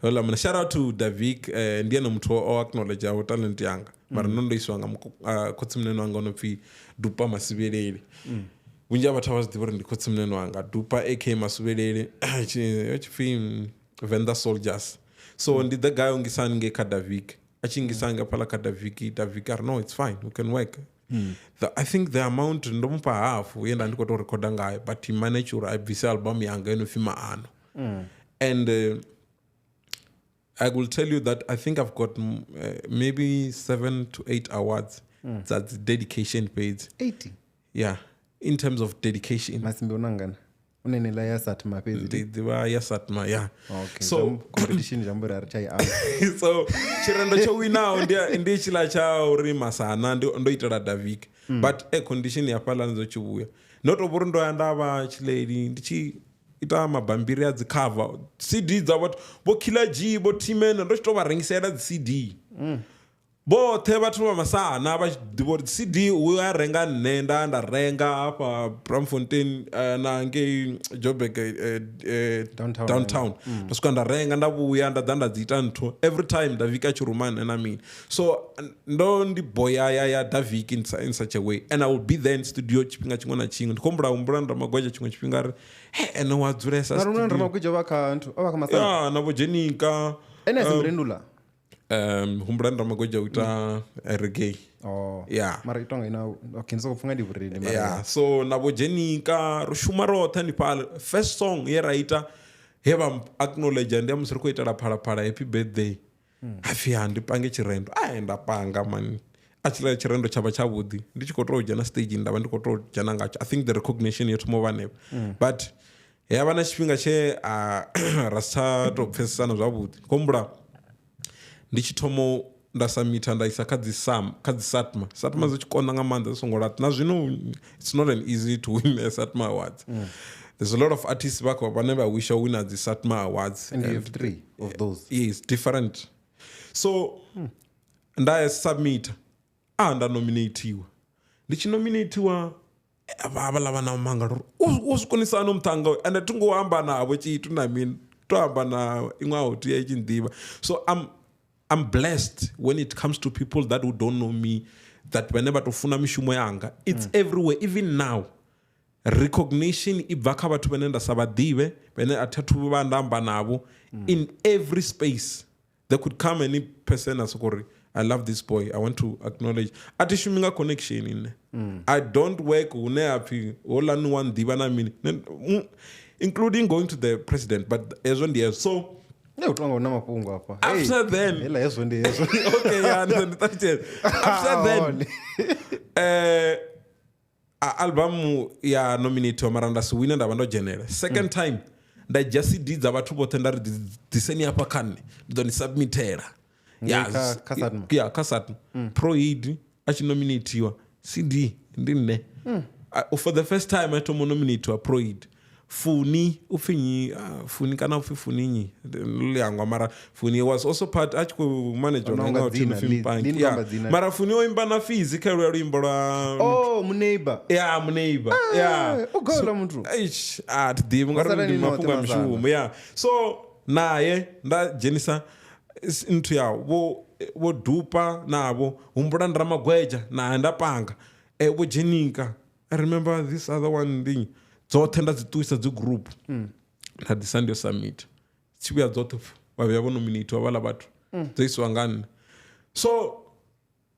hola mna shout out to Davik ndi ene muthu o acknowledge our talent yanga mara ndo iswa nga khotsimneno wanga no pfi Dupa Masibelele vhunzhi ha vhathu vha zwi ḓivha uri ndi khotsimneno wanga Dupa AK Masibelele tshi pfi Venda Soldiers so ndi the guy ongisani nge kha Davik achingisanga phala kha Davik are no it's fine we can work I think the amount ndomupa half yenda ndiko to recorda ngayo but he managed to bvisa album yanga inofi Maano and I will tell you that I think I've got maybe 7 to 8 awards that's dedication paid 80 yeah in terms of dedication masimbe unangana unenela yasatma pezi diva yasatma yeah okay so competition jambo ra chai am so chirendo cho winawo ndi chila cha uri Masana ndo itela Davik but a condition ya phala nzo chibuya not oburi ndo yandava chiledi ndichi ita mabambiri a dzi cover CD dza vhathu bo Killer G bo Timena ndo chito varengisela dzi CD bothe vhathu vha Masana vha ḓivha CD u ya renga nne nda renga hafha Bramfontein na ngei Joburg downtown ndo swika nda renga nda vhuya nda ḓa nda dzi ita nthu every time Davik Chirumani and I mean so ndo ndi boya ya Davik in such a way and I will be there in studio tshifhinga tshiṅwe na tshiṅwe ndikombula humbula nda magwedzha tshiṅwe tshifhinga ri ene wa dzulesa studio nda magwedzha vha kha nthu vha kha Masana ya na Bojenika ene asimrendula humbula nda magwedzha uita reggae yeah mara itonga ina okay nso kufunga ndivurili mara yeah so na Bojenika ro shuma rotha ni phala first song ye raita heva acknowledge ndi amusiri ko itela phala happy birthday afi handi pange chirendo nda panga man actually chirendo chava chavudi ndi chiko to jana stage ndava ndiko to jana ngacho I think the recognition yet more than but yava na chifhinga che rasa to pfesana zwavudi kombula ndi chitomo nda submita nda isa kha dzi satma zo chikona nga maanḓa songo lat na zwino it's not an easy to win a Satma awards there's a lot of artists back who never wish to win at the Satma awards and you have 3 of those yes different so nda submit nda nominatiwa ndichi nominatiwa baba lava na manga usikonisa no mthanga and tungo hamba navo chitu na mina to hamba na inwa hoti ya chindiva so I'm blessed when it comes to people that who don't know me that whenever to funa mishumo yanga it's everywhere even now recognition ibva kha vhathu vhane nda sa vhaḓivhe vhane athathu vha ndamba navho in every space there could come any person asokori I love this boy I want to acknowledge ati shuminga connection in I don't work hune aphi hola no one diva na mini including going to the president but ezo ndiye so ne utonga una mapungo hapa after then hela yeso ndi yeso okay yeah after then album ya nominate Maranda Suwina nda vando general second time nda just did za vhathu vothe nda diseni hapa kane ndo ni submitera yeah kasat Proid achi nominatiwa CD ndi nne for the first time I to nominate wa Proid Funi ufinyi Funi kana ufifuninyi liyangwa mara Funi was also part achiko manager nga team film bank yeah mara Funi oimba na physical rimbo la muneiba yeah ugola mtu at divu ngari ndi mafunga mshumo yeah so naye nda jenisa into ya wo Dupa nabo humbula ndra magweja na ndapanga Bojenika I remember this other one thing dzothe nda dzituisa dzi group na the Sunday summit chibuya dzothe vhavya vo nominate avala vhathu dzoiswa ngani so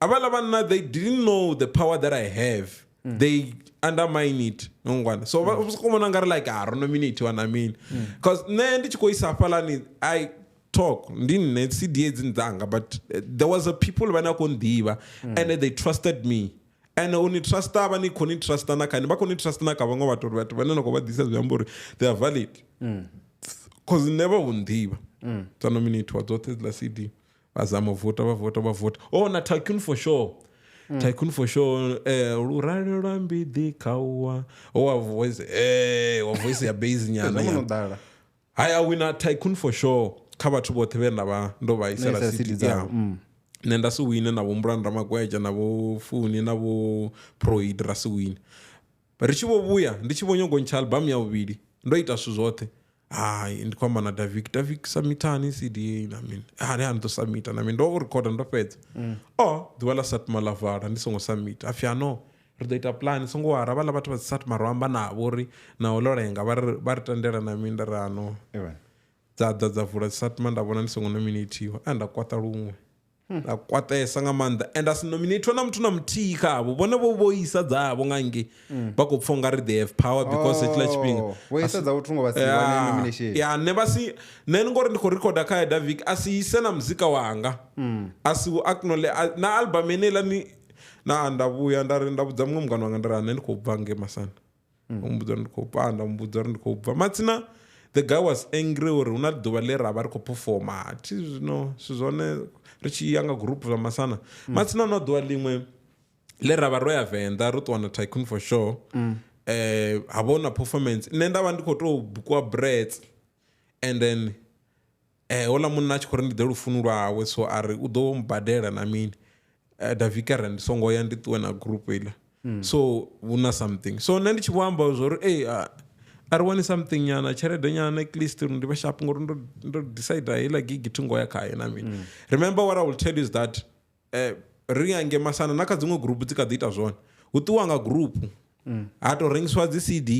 avala vanna they didn't know the power that I have they undermine it ngwana so vakomona ngari like ro nominate one I mean because ne ndi chikoisa phalani I talk ndine CD edzinzanga but there was a people vana kondiva and they trusted me and only trust abani koni trust na kani bakoni trust na kavango vatu vatu vanena ko vadisa zvambori they are valid cause never undiva to nominate wa dzothe la CD vazama vota na Tycoon for sure Tycoon for sure urare rambidi kawa wa voice ya base nyana haya wina Tycoon for sure kava tu vothe vena va ndo va isela CD nenda su wina na vombulani ramagweja na vo Funi na vo Proid ra su wina but ri tshi vho vhuya ndi tshi vho nyago ntsha album ya vhuvhili ndo ita zwithu zwoṱhe hayi ndi khou amba na Davic submitani CD na mini ndi ani ḓo submita na mini ndo recorda ndo fhedza ḓuvha ḽa Saturday ḽa vala ndi songo submita afhi ano ri ḓo ita plan songo wara havhaḽa vhathu vha dzi Saturday ro amba navho uri naho ḽo lenga vha ri tendela na mini nda ri ano dza vula dzi Saturday nda vhona ndi songo nominatiwa nda kwata luṅwe nda kwatesa nga maanḓa and asi nominatiwa na muthu na muthihi khavho vhone vho isa dzavho nga ngei vha khou pfha ungari they have power because hetshiḽa tshifhinga vho isa dza thungo vha si wane nomination ne vhasi nṋe ngori ndi khou recorda kha Davic a si ise na muzika wanga a si u acknowledge na album yeneiḽani na nda vhuya nda vhudza muṅwe mungana wanga nda ri nṋe ndi khou bva nge Masana umbudza ndi khou panda umbudza uri ndi khou bva matsina the guy was angry uri huna ḓuvha ḽe ra vha ri khou performa thi zwino zwithu zwone ri tshi ya nga group zwa Masana matsina na ḓuvha ḽiṅwe ḽe ra vha ro ya Venda ro ṱuwa na Tycoon for sure ha vha na performance nṋe nda vha ndi khou tou bukiwa brets and then hola munna a tshi khou ri ndi ḓe lufuno lwawe so a ri u ḓo mbadela na mini Davic ari ndi songo ya ndi ṱuwe na group iḽa so huna something so nṋe ndi tshi vho amba zwo uri a ri wani something nyana tshelede nyana at least ndi vha sharp ngori ndo decide heiḽa gig thingo ya khaye na mini remember what I will tell you is that ri yange Masana na kha dziṅwe group dzi kha ḓi ita zwone hu ṱuwa nga group ha tou rengiswa dzi CD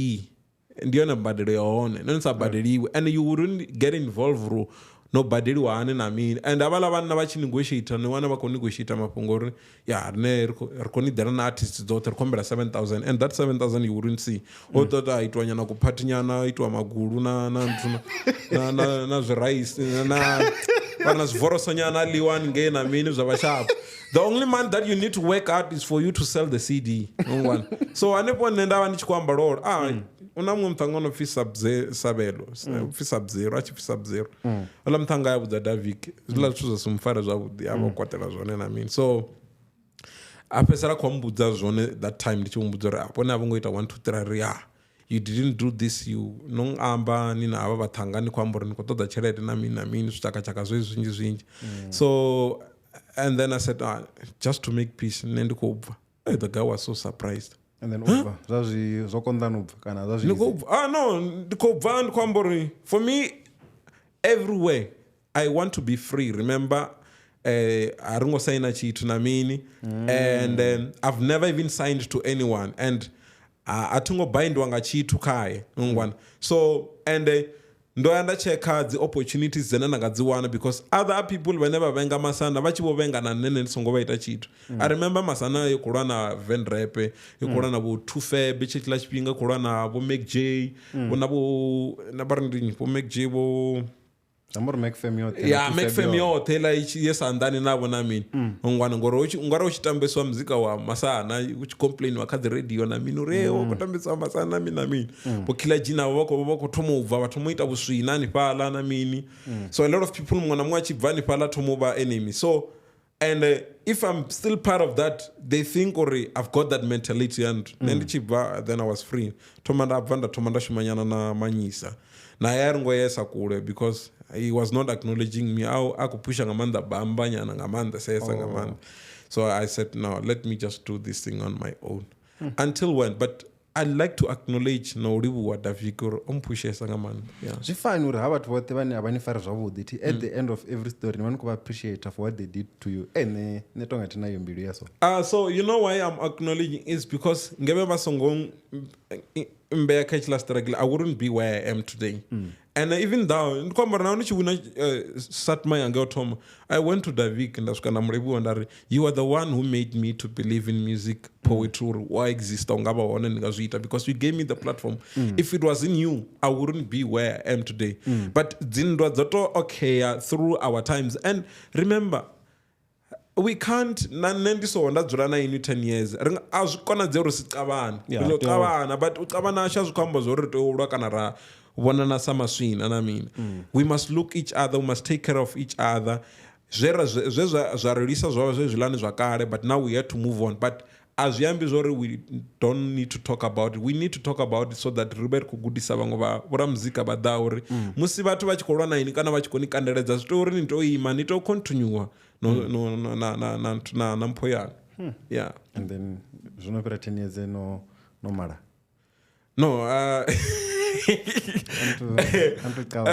ndi yone mbadelo ya hone none sa badeliwe and you wouldn't get involved no badeliwa hani na mini and havhaḽa vhanna vha tshi negotiate ni wana vha khou negotiate mafhungo uri ya rine ri khou nidela na artists dzoṱhe ri khou humbela 7,000 and that 7,000 you wouldn't see o ṱoḓa itiwa nyana kuphathi nyana itiwa magulu na zwiraisi na zwivoroso nyana ḽiwa ngei na mini zwa vhashapu the only man that you need to work out is for you to sell the CD so hanefho nṋe nda vha ndi tshi khou amba lolo una muṅwe muṱhanga ono pfi Sabelo pfi Sub-Zero a tshi pfi Sub-Zero ola muṱhanga ya vhudza Davic zwiḽa zwithu zwa simufare zwavhuḓi a vha kwatela zwone na mini so a fhedzisela khou mbudza zwone that time ndi tshi mumbudza uri apone a vho ngo ita 1 2 3 ri you didn't do this you no amba ni na havha vhaṱhanga ni khou amba uri ni khou ṱoḓa tshelede na mini zwitshakatshaka zwezwi zwinzhi so and then I said just to make peace nṋe ndi khou bva the guy was so surprised and then ubva zwo konḓana ubva kana zwa zwi no ndi khou bva ndi khou amba uri for me everywhere I want to be free remember a ri ngo saina tshithu na mini and I've never even signed to anyone and a thi ngo bindiwa nga tshithu khaye ngwana so and ndo ya nda checka dzi opportunities dzine nda nga dzi wana because other people vhane vha venga Masana vha tshi vho venga na nṋe ndi songo vha ita tshithu I remember Masana yo khou lwa na Venrap yo khou lwa na vho Tufeb tshetshiḽa tshifhinga khou lwa na vho Makhadzi vho na vha ri ndi vho Makhadzi vho MacFam yoṱhe la ye sanḓani navho na mini ngwana ngori ungari u tshi tambesiwa muzika wa Masana u tshi complainiwa kha dzi radio na mini uri wo khou tambesiwa Masana na mini na mini vho Kingsley navho vha khou thoma u bva vha thoma u ita vhuswina hanefhaḽa na mini so a lot of people muṅwe na muṅwe a tshi bva hanefhaḽa thoma u vha enemy so and if I'm still part of that they think or I've got that mentality and nṋe ndi tshi bva then I was free thoma nda bva nda thoma nda shumanyana na Manyisa naye a ri ngo yesa kule because he was not acknowledging me a khou pusha nga maanḓa bamba nyana nga maanḓa sesa nga maanḓa so I said no let me just do this thing on my own until when but I like to acknowledge na u livhuwa Davic uri o mphushesa nga maanḓa zwi fine uri ha vhathu vhoṱhe vhane a vha ni fari zwavhuḓi thi at the end of every story ni vha ni khou vha appreciate for what they did to you ne tonga thi nayo mbilu yaso so you know why I'm acknowledging is because ngeve vha songo mbeya kha hetshiḽa struggle I wouldn't be where I am today and even though ndi khou amba naho ni tshi vhona Saturday yanga yo thoma I went to Davic nda swika nda mulevhiwa nda ri you are the one who made me to believe in music poetry uri wa exista u nga vha hone ndi nga zwi ita because you gave me the platform if it wasn't you I wouldn't be where I am today but dzindwa dzo to okay through our times and remember we can't na nṋe ndi so nda dzula na ini 10 years a zwi konadzea uri si qavhane ri qavhana but u qavhana asha zwi khou amba zwo ri tea u lwa kana ra vhonana sa maswina na mini we must look each other we must take care of each other zwe zwa relisa zwa zwiḽani zwa kale but now we have to move on but as yambi zori we don't need to talk about it we need to talk about it so that ri vhe ri khou gudisa vhaṅwe vha muzika vha ḓa uri musi vhathu vha tshi khou lwa na ini kana vha tshi khou ni kandeledza zwi tea uri ni tou ima ni tou continue na mpho yanu yeah and then zwino fhira 10 years no mala No, I'm to cover.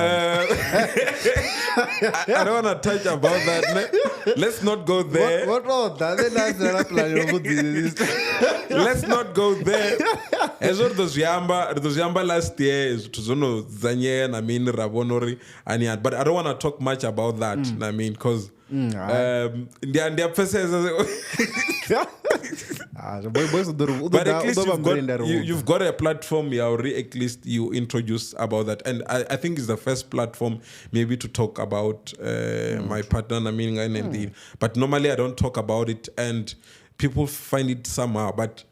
I don't want to touch about that. Let's not go there. What wrong? Let's not go there. As well those yamba last year to zono zanye na mean rabonori and but I don't want to talk much about that. I mean, because their process. But at least you've got a platform, at least you introduce about that. And I think it's the first platform maybe to talk about my partner, but normally I don't talk about it and people find it somehow. But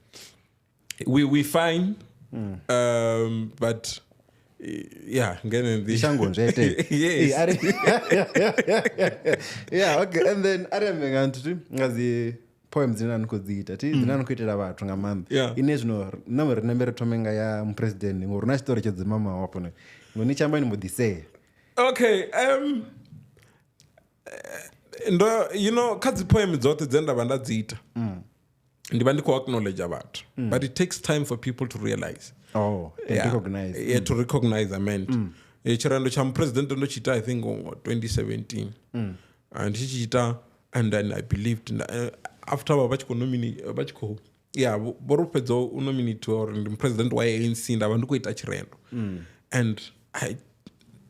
we find, but yeah, getting the yeah, okay. And then I remember poems dzinanokudziita dzinanokuitira vathu nga maanḓa ine zvino remember tomenga ya mupresident ngori una chitori chedzimama wapo ngoni chamba ni mbodziseya. Okay, ndo kha dzi poem dzoṱhe dzine ndavha ndadziita ndiva ndi khou acknowledge vathu but it takes time for people to realize to recognize chirendo cha mupresident ndo chiita I think 2017 and chichiita and then I believed after vachiko vorupedza unominate or president wa ANC ndava ndikuita chirendo and I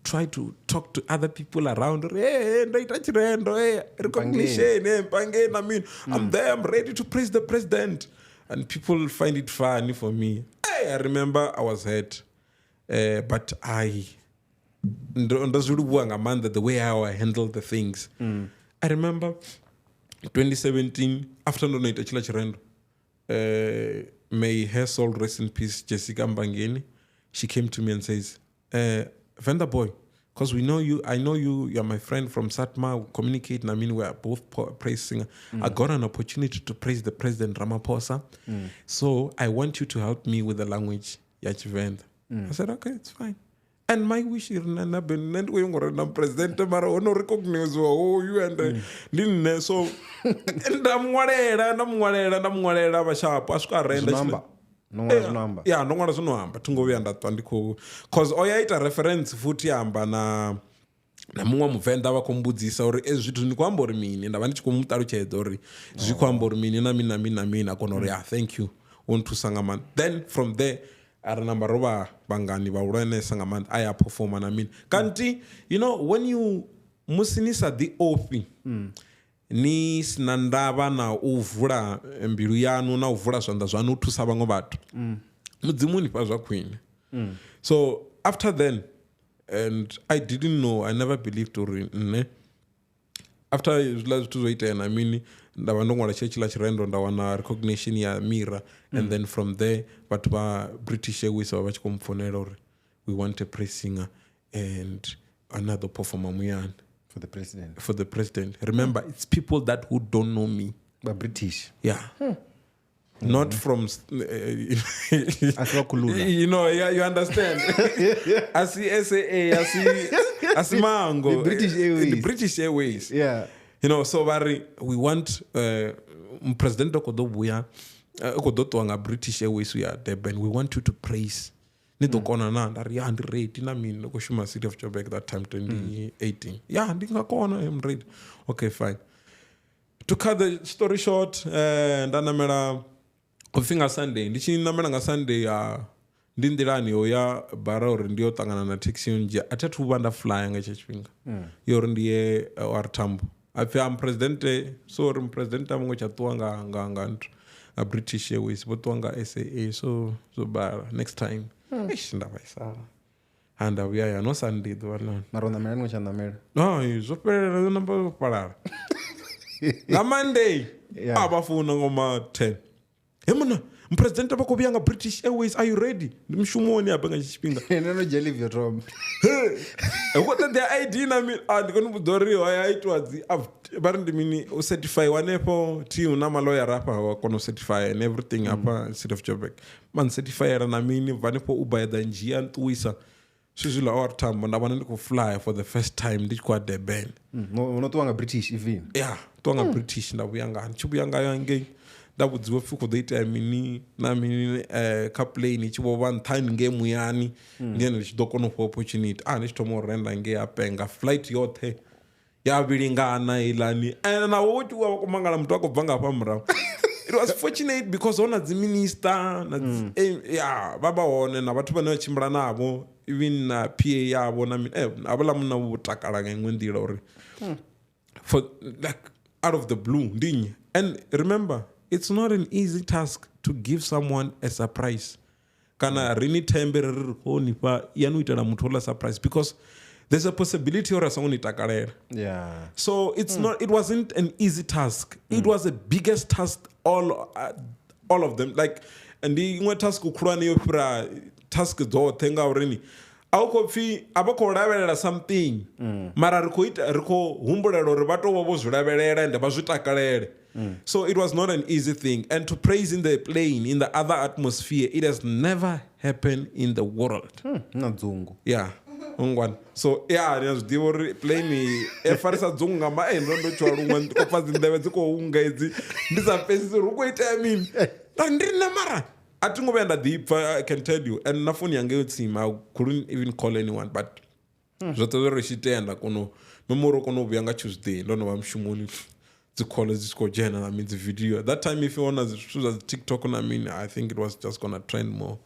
try to talk to other people around ndaita chirendo recognition pangeni I'm there, I'm ready to praise the president and people find it funny for me. I remember I was hurt but I ndazviruwa ngamanda the way how I handled the things. I remember 2017 after ndonoita chila chirendo may her soul rest in peace Jessica Mbangeni, she came to me and says Venda Boy, because I know you're my friend from Satma, we communicate, we are both praise singers. I got an opportunity to praise the president Ramaphosa, so I want you to help me with the language Yachivenda. I said okay, it's fine. And my wish is that president no recognize you and so ndamwarera vashapo asvikarenda yeah ndongwara zvinohamba tingovuya ndatwa ndiko cause oyaita reference futi yamba na mumwe muvenda vakombudzisa uri ezvithu ndikuamba uri mini ndava ndichikomutaruchedza uri zvikuamba uri mini namini akona uri thank you untusangamana. Then from there ari namba rova vangani vaurane sangamana aya performa namini kanti when you musinisa the opi ni sina ndava na uvhura mbilu yanu na uvhura zvanḓa zvanu u thusa vhaṅwe vhathu mudzimu nipa zwa khwine. So after then and I didn't know, I never believed uri after zwiḽa zwithu zwo itea ndava ndo ṅwala tshila tshirendo nda wana recognition ya Mira and then from there vhathu vha British Airways vha tshi khou mpfonela uri we want a praise singer and another performer muyani for the president. Remember, it's people that who don't know me. But British. Yeah. Not from you understand. I see SAA, I see Mango. The British Airways. The British Airways. Yeah. So we want President Okodobuya Okodotoanga British Airways we are Durban. We want you to praise. Nidokona na ndari ya ready na mimi kushuma City of Joburg that time 2018. Yeah, ndingakona I'm ready. Okay, fine. To cut the story short, ndanamera kufinga Sunday. Ndichinamera nga Sunday ndindirani oya baror ndio tangana na taxi nje atatu banda fly nga chipinga. Yor ndiye wartambo. Afya president so president amungo chatwanga ngantu. A British Airways botwanga SAA so bara next time. Ndava isara anda uya no Sunday dwalana maronda mera no chanda mera izopera namba parara na Monday abafuna ngoma 10 hemona president abakobyanga British Airways, are you ready? Ndimshumoni apa nga chipinga neno jelly vyo tom what the ID na mi ndikoni budori wayaitwa bari ndimini u certify wanepo ti una lawyer hapa wakona certify and everything hapa City of Joburg man certify na mini vanepo ubayeda njia ntuisa sizula our time ndabana ndiko fly for the first time ndikwa Durban unotwanga British even twanga British ndabuyanga nchibuyanga yange ndavhudziwa pfhi kho ḓo itea mini na mini kha plane tshi vho vha nṱhani ngei muyani ndi ene ndi tshi ḓo kona u fha opportunity ndi tshi thoma u renda ngei a penga flight yoṱhe ya vhilingana iḽani and nawo wo ṱuwa vha khou mangala muthu a khou bva nga hafha murahu. It was fortunate because ho na dzi minister na vha vha hone na vhathu vhane vha tshimbila navho even na PA yavho na mini havhala munna vho takala nga iṅwe nḓila uri for like out of the blue ndinyi. And remember, it's not an easy task to give someone a surprise. Kana rini tembe ri ho ni pa yanu itela muthu ola surprise because there's a possibility or someone itakalera. Yeah. So it's not. It wasn't an easy task. It was the biggest task. All of them. Like, and the one task ukhulwane yo fira task dzoṱhe nga uri ni au khou pfi a vha khou lavhelela something mara ri khou humbulela uri vha tou vho zwi lavhelela ende vha zwi takalele. So it was not an easy thing. And to praise in the plane, in the other atmosphere, it has never happened in the world. Yeah. So yeah, ndiyazvidiwa uri plane efarisa dzungu nga maendo ndo tswa lumwe ndiko pfa dzinḓevhe dzi khou unga idzi ndi sa pfesesi uri hu khou itea mini ndiri na mara a thi ngo vhuya nda ḓipfa. I can tell you, and na phone yanga yo tsima I couldn't even call anyone, but zwoṱhe zwo ri tshi tea nda kona memori o kona u vhuya nga Tuesday ndo no vha mushumoni dzi call dzi tshi khou dzhena na mini dzi video. That time if you wanna zwithu zwa TikTok na mini I think it was just gonna trend more.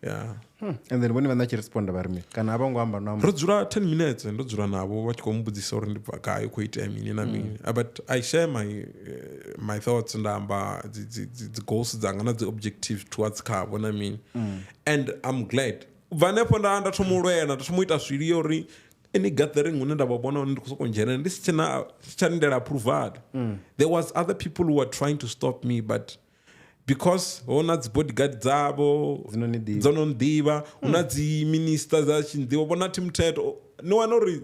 Yeah. And then when vha tshi respond vha ri mini kana a vha ngo amba na ro dzula 10 minutes ndo dzula navho vha tshi khou mbudzisa uri ndi bva gai khou itea mini na mini. But I share my thoughts nda amba dzi goals dzanga na dzi objectives towards khavho na mini. And I'm glad vanepo nda thoma u lwela nda thoma u ita zwiliyo uri any gathering hune nda vha bona hone ndi khou sokou dzhena ndi si tsha lindela approval. There was other people who were trying to stop me, but because hona dzi bodyguard dzavo dzo no nḓivha huna dzi minister dza tshi nḓivha vhona timteto no wana uri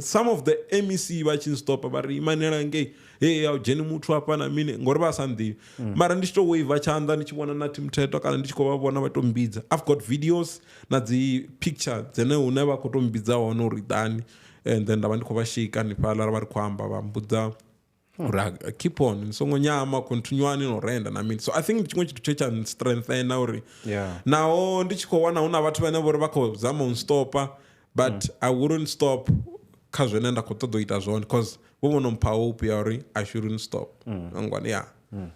some of the MEC vha tshi stop vha ri imanela ngei hey a u dzheni muthu hafha na mini ngori vha sa nḓivhi. Mara ndi tshi tou wave tshanḓa ndi tshi vhona na timteto kana ndi tshi khou vha vhona vha tou mbidza. I've got videos na dzi picture dzene hune vha khou tou mbidza hone uri ḓani and then nda vha ndi khou vha shika hanefhaḽa ra vha ri khou amba vha mbudza keep on songo nyama continuani no renda na mini. So I think chimwe tshithu tshe tsha strengthen uri naho ndi tshi khou wana huna vhathu vhane vho ri vha khou zama u stopa, but I wouldn't stop kha zwine nda khou ṱoḓa u ita zwone because vho vhono mpha hope ya uri I shouldn't stop. Yeah.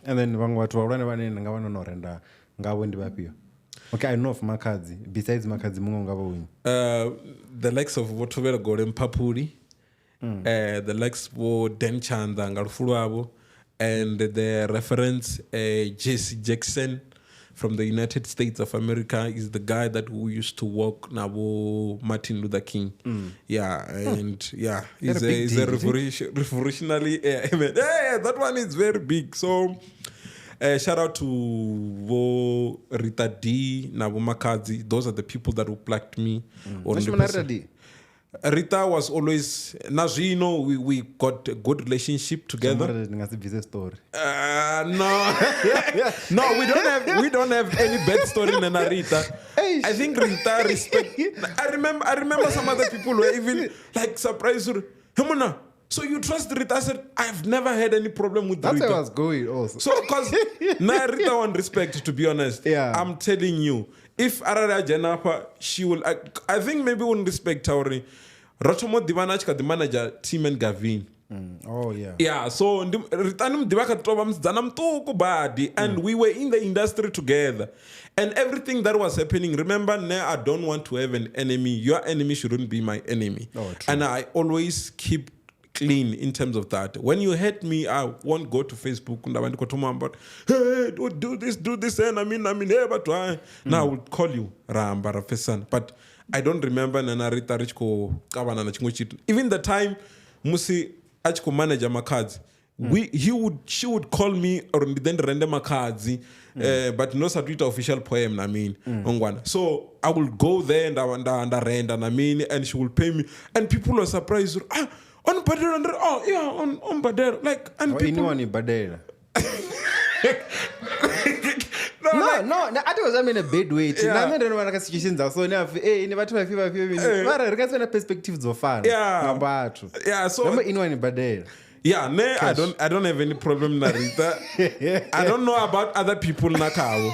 And then vhaṅwe vhathu vhahulwane vhane ndi nga vha no renda ngavho ndi vhafhio? Okay, I know of Makhadzi. Besides Makhadzi mungo ngavho wini? The likes of Votovela Gore Mpapuri. The likes for Den Chanda Ngalfulabo, and the reference Jesse Jackson from the United States of America is the guy that who used to work Nabo Martin Luther King. Yeah, and yeah, he's a revolutionary. That one is very big. So shout out to Rita D, Nabo Makhadzi. Those are the people that who plucked me. Rita was always Nazino. We got a good relationship together. No, no, we don't have any bad story in Rita. I think Rita respect. I remember some other people were even like surprised. Hemona, so you trust Rita? I said I've never had any problem with Rita. That's where I was going also. So because Rita want respect, to be honest. Yeah. I'm telling you. If Arara Janapa, she will. I think maybe wouldn't respect her. Rochomo Divanachka, the manager, Tim and Gavin. Oh yeah. Yeah. So Ritanum Divaka Tobams Danam Toko Badi, and we were in the industry together, and everything that was happening. Remember, now I don't want to have an enemy. Your enemy shouldn't be my enemy. Oh, true. And I always keep clean in terms of that. When you hate me, I won't go to Facebook and I want to talk about, hey, do this, and I mean, hey, but why? Now I will call you Rambara Fesan. But I don't remember Nanarita Richko Kavana Chimochit. Even the time Musi Achko manager Makhadzi, she would call me or then render Makhadzi, but no Satwita official poem, I mean, on one. So I will go there and I render, I mean, and she will pay me. And people are surprised. On Badera, on Badera, like, and people. Anyone in Badera. No, I was in a bad way. I don't know what situations are. So now, never to have perspectives of fun. Yeah. So anyone in Badera. Yeah, ne, I don't have any problem Narita. I don't know about other people nakao.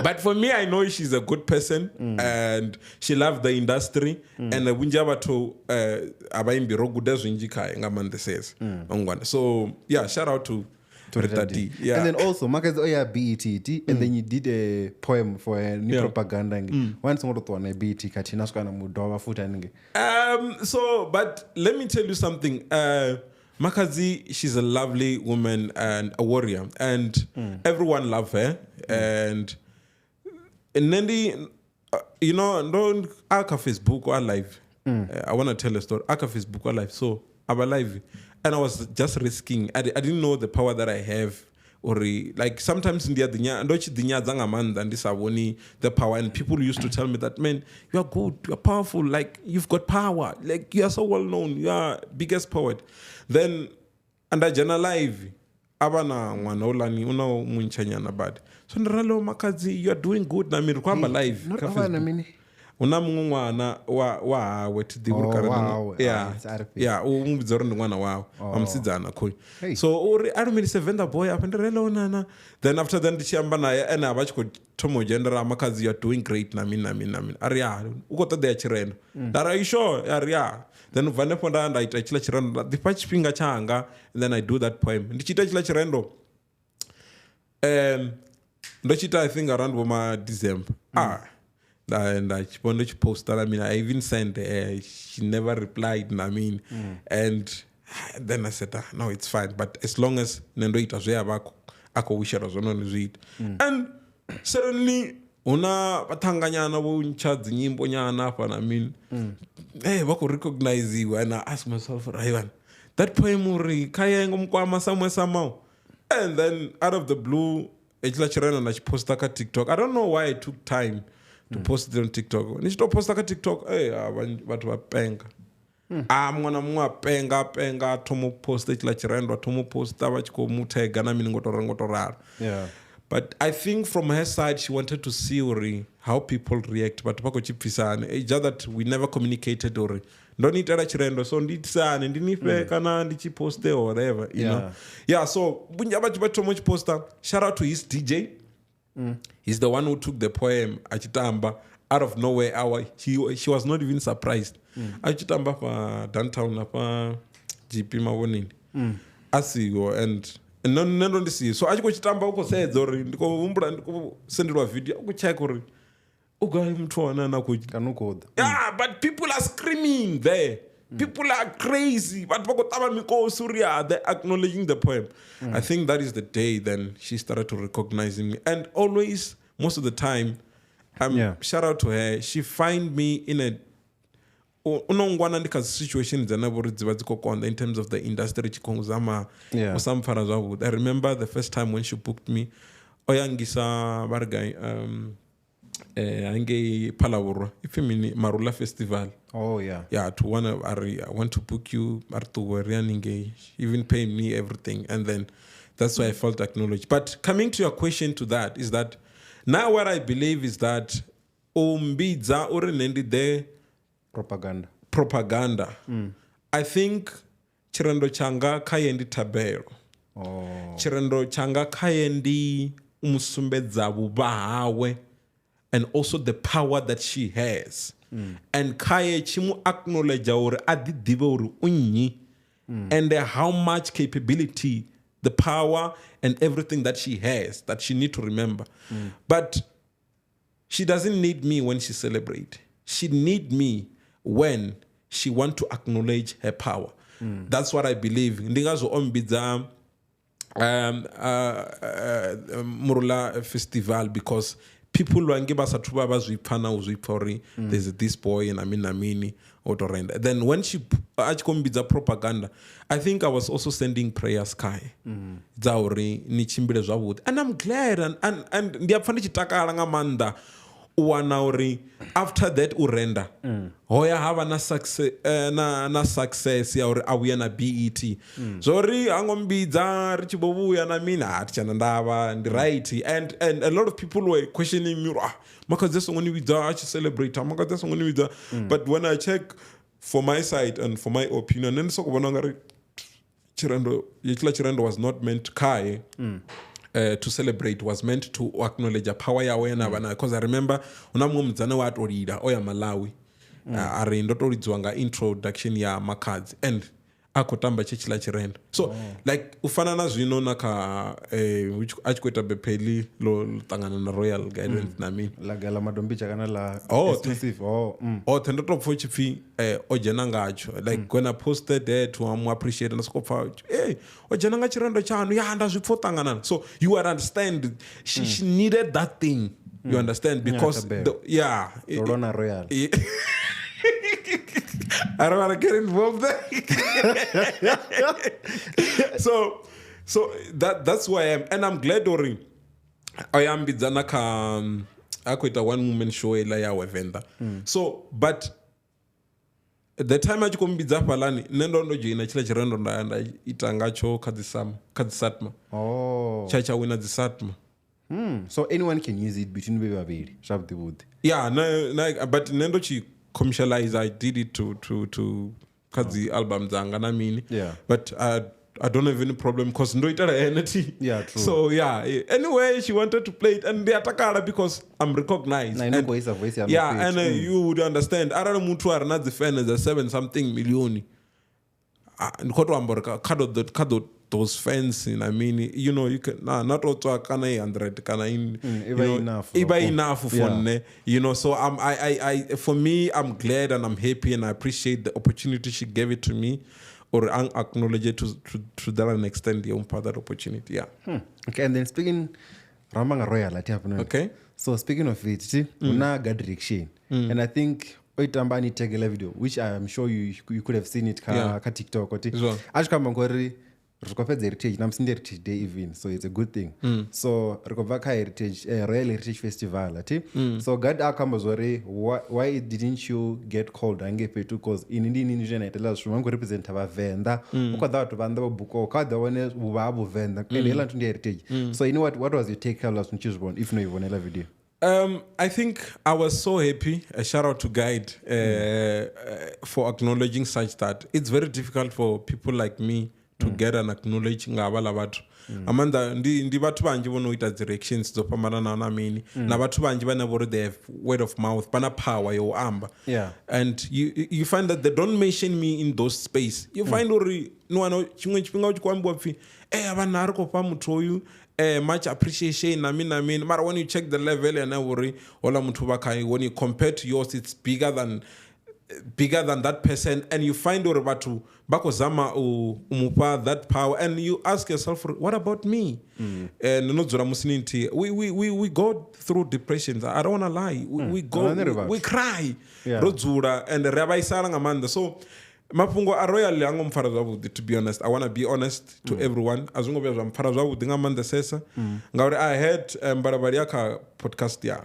But for me, I know she's a good person and she loves the industry. And winjaba to abayimbiro gudezo injika ngamande says. So yeah, shout out to Rita D. Yeah. And then also, Makhadzi oya BET, and then you did a poem for a new propaganda. One song to one BET katina skana Mudau futa. So, but let me tell you something. Makhadzi, she's a lovely woman and a warrior, and everyone love her. And Nendi, you know, don't aka Facebook or live. I want to tell a story. Aka Facebook or live. So I'm alive. And I was just risking. I didn't know the power that I have. Or like sometimes in the the power, and people used to tell me that, man, you are good, you are powerful, like you've got power, like you are so well known, you are biggest poet. Then and I live abana ngwanolani una munchanyana bad. So nralo Makhadzi, you are doing good na mi kwamba live. Not avana mini. Una mungwana wa wet the wow. Yeah, umbizoro ndwana wow. Amsidzana khoi. So I don't mean say Venda Boy up and nana. Then after then ndichamba naye and abachiko tomo gendera Makhadzi, you are doing great na mina. Aria ukota de chirendo. Are you sure? Aria. Then vaneponda and I chila chirendo. The patch pinga changa and then I do that poem. Ndichita chila chirendo. Ndochita I think around Woma December. And I wanted to post that. I mean, I even sent she never replied. And then I said, no, it's fine. But as long as Nendo it as well, I could wish it as it. And suddenly, una batanganya na uncha nyimbo nyana pa. I mean, hey, wako recognize you. And I asked myself, Raiwan, that poem uri kaya ngomkwama somehow. And then out of the blue, ejla chirena na posta ka TikTok. I don't know why it took time to post it on TikTok. Nishito posta ka TikTok, watu wa penga. Mwana penga, tomu posta chila chirendo, tomu posta wachiko mutega na ngotorara. Yeah. But I think from her side, she wanted to see how people react. But pako chipisane, it's just that we never communicated or don't need to chirendo. So ndi tsane, ndi nipe kana ndi poste or whatever, you know. Yeah. So bunjaba chibato much poster. Shout out to his DJ. He's the one who took the poem Achitamba out of nowhere. She was not even surprised. Achitamba for downtown apa GP mawoni. Asigo and no see. So Achiko Chitamba uko said ori ndiko umbra ndiko sendwa video uko check ori. Uga mtu ana kuji. Kanuko. Yeah, but people are screaming there. People are crazy, but they're acknowledging the poem. I think that is the day then she started to recognizing me. And always, most of the time, shout out to her, she find me in a situation in terms of the industry. I remember the first time when she booked me, Oyangisa Bargai, Ange Palawura, if you mean Marula Festival. Oh yeah. Yeah, I want to book you, even pay me everything. And then that's why I felt acknowledged. But coming to your question to that is that now what I believe is that umbidza urenendi de propaganda. I think chirendo changa kayendi tabero. Chirendo changa kayendi umusumbedza bubahawe. And also the power that she has. And kaye chimu acknowledge or adidive unyi. And how much capability, the power and everything that she has, that she need to remember. But she doesn't need me when she celebrate. She need me when she want to acknowledge her power. That's what I believe. Ndingazo ombidza Murula Festival because people who give us a truba bazwipana there's this boy and Amini Otorenda. Then when she the propaganda, I think I was also sending prayers kai. Zauri nichimbile zawud. And I'm glad and the chitaka alangamanda uanauri after that urenda. Hoya have na success ya awiya na BET. Zori angombidza richibovu ya na mina chanandava and right and a lot of people were questioning me Makhadzi songoni widza achi celebrate Makhadzi songoni widza. But when I check for my side and for my opinion and so kubona ngari chirendo was not meant to celebrate, was meant to acknowledge a power yawe na because I remember unamwe mdzana wa atorida oya Malawi ari ndotoridzwa nga introduction ya Makhadzi and akotamba chechila chirendo so like ufana na zvino naka achikuita bepeli lo tangana na royal guidance na mini la madombicha kana la exclusive tendotopfo chipfi ojena ngacho like when I posted there to appreciate and skopfa ojena nga chirendo chanu ya ndazvipfo tangana so you understand she needed that thing you understand because Corona royal I don't want to get involved there. so that's why I am, and I'm glad Ori. I am bidzana ka akwita one woman show ela ya Venda. So but the time I come bidza palani nendo ndo joina chila chirendo nda itangacho kadzisatma. Chacha wina dzisatma. So anyone can use it between baby babiri. Sharp the wood. Yeah, no, but nendo chi commercialize. I did it to Kazi album zanga na mini. Yeah. But I don't have any problem because no itara energy. Yeah, true. So yeah. Anyway, she wanted to play it and they attacked because I'm recognized. I know voice. Yeah, and you would understand. I don't know mutu are not the fan as a 7-something million. Nkoto amborka kado those fans in I mean you know you can not auto kana 100 kana in enough for you know so I for me I'm glad and I'm happy and I appreciate the opportunity she gave it to me or acknowledge it to that and extend the part that opportunity okay and then speaking Ramanga Royal okay so speaking of it una got direction and I think oitamba ni tegela video which I am sure you could have seen it ka TikTok oti ashikamba ngori rikopedza heritage namsinde heritage day even so it's a good thing so rikobva ka heritage Royal Heritage Festival ati so God akamba zvore why didn't you get called angepetu because inini njena itela zvuma ngo represent ava Venda ukadha watu vanda bobuko kadha one ubabo Venda and hela ntundi heritage so you know what was your take last nchizbon if no yivonela video I think I was so happy. A shout out to Guide for acknowledging such that it's very difficult for people like me to get an acknowledging ngabala bathu. Amanda ndi bathu banji bonoita directions zopambana na mini na bathu banji bana bore they have word of mouth bana power yo amba and you find that they don't mention me in those space you find uri no ano chimwe chipinga uchikwambiwa pfi abana ari kopa muthu oyu much appreciation I mean but when you check the level and worry ola muthu bakai when you compare to yours it's bigger than that person and you find or batu bakozama umupa that power and you ask yourself what about me and nodzora musininti we go through depressions I don't want to lie we cry rodzura and rebaisala ngamanda so mapungo a royal yango mfara zwavudi to be honest I want to be honest to everyone azungo bya zwa mfara zwavudi ngamanda sesa ngauri I had barabari yaka podcast ya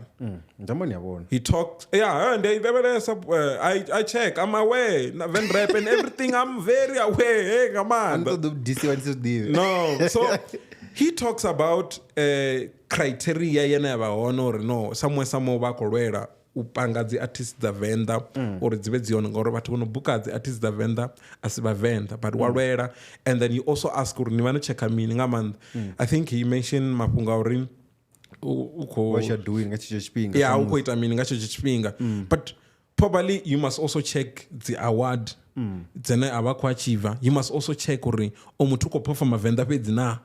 ndamoni yabona he talked and I check I'm aware when rap and everything I'm very aware hey ngamanda no so he talks about criteria yena yabaona or no somewhere bakolwela upanga dzi artists da Venda or dzive dziona ngoro bathu vono buka dzi artists da Venda asiba Venda but walwela and then you also ask uri ni vana checka mini ngamanda I think he mentioned mapunga uri what you're doing ngacho chipinga ukoita mini ngacho chipinga but probably you must also check the award dzene abakwachiva you must also check uri omuthu ko perform Venda pedzi na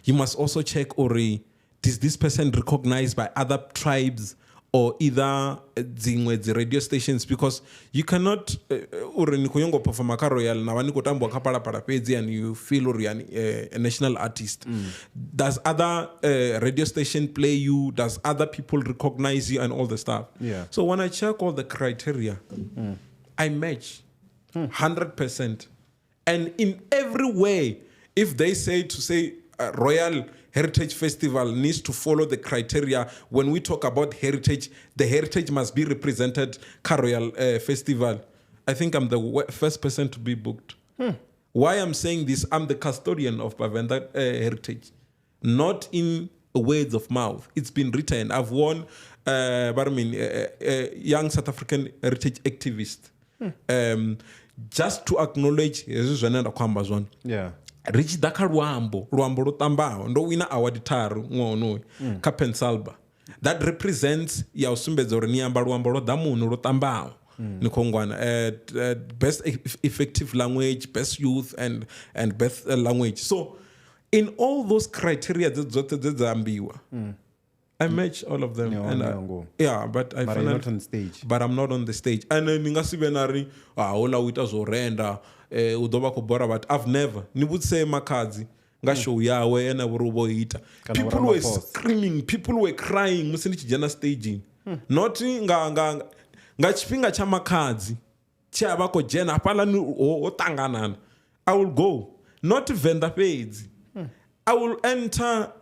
you must also check uri is this person recognized by other tribes or either the radio stations because you cannot urenikuyongo perform ka royal na wani kotambwa kapala para pezi and you feel a national artist does other radio station play you does other people recognize you and all the stuff so when I check all the criteria I match 100% and in every way if they say Royal Heritage Festival needs to follow the criteria. When we talk about heritage, the heritage must be represented Royal Festival. I think I'm the first person to be booked. Why I'm saying this, I'm the custodian of Venda heritage. Not in words of mouth. It's been written. I've won, young South African heritage activist. Just to acknowledge, ri tshi ḓa kha luambo ḽo ṱambaho ndo wina award tharu ṅwaha honoyu kha pensalba that represents ya u sumbedza uri ni amba luambo lwo ḓamuni lwo ṱambaho ni khou ngwana best effective language, best youth and best language. So in all those criteria dzoṱhe dze dza ambiwa I match all of them. But I you're not on the stage. But I'm not on the stage. And ni nga si vhe na ri hola u ita zwo renda u ḓo vha khou bora but I've never ni vhudzise Makhadzi nga show yawe ene vhuri vho ita people were screaming, people were crying musi ndi tshi dzhena staging not nga tshifhinga tsha Makhadzi tshe a vha khou dzhena hafhaḽani ho ṱanganana I will go not Venda fhedzi I will enter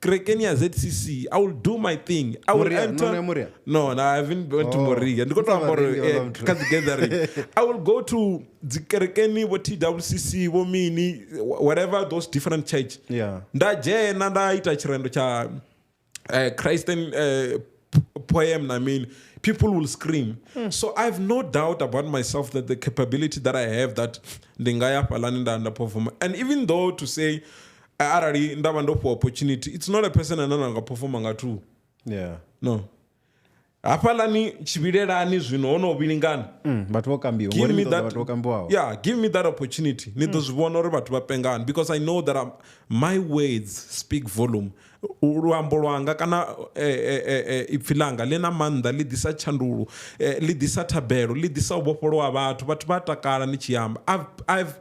kerekeni ya ZCC. I will do my thing. I will enter. No, I haven't went to Moria. I will go to the kerekeni, what TWCC, what mini, whatever those different church. Yeah. Ndaje nanda ita chirendo cha Christian poem. I mean, people will scream. So I have no doubt about myself that the capability that I have that ndingaya palani nda perform. And even though to say arali ndava ndo for opportunity, it's not a person ananga perform nga tu. Yeah. No. Hafalani chivilelani zvino ono vilingana. But wakambiwa. Give me that. Yeah, give me that opportunity. Nidozvona uri vatu vapengana because I know that my words speak volume. Luambo lwanga kana ipfilanga lena manda lidisa chandulu lidisa tabelo lidisa ubofolowa vhathu vha takala ni tshiyamba I've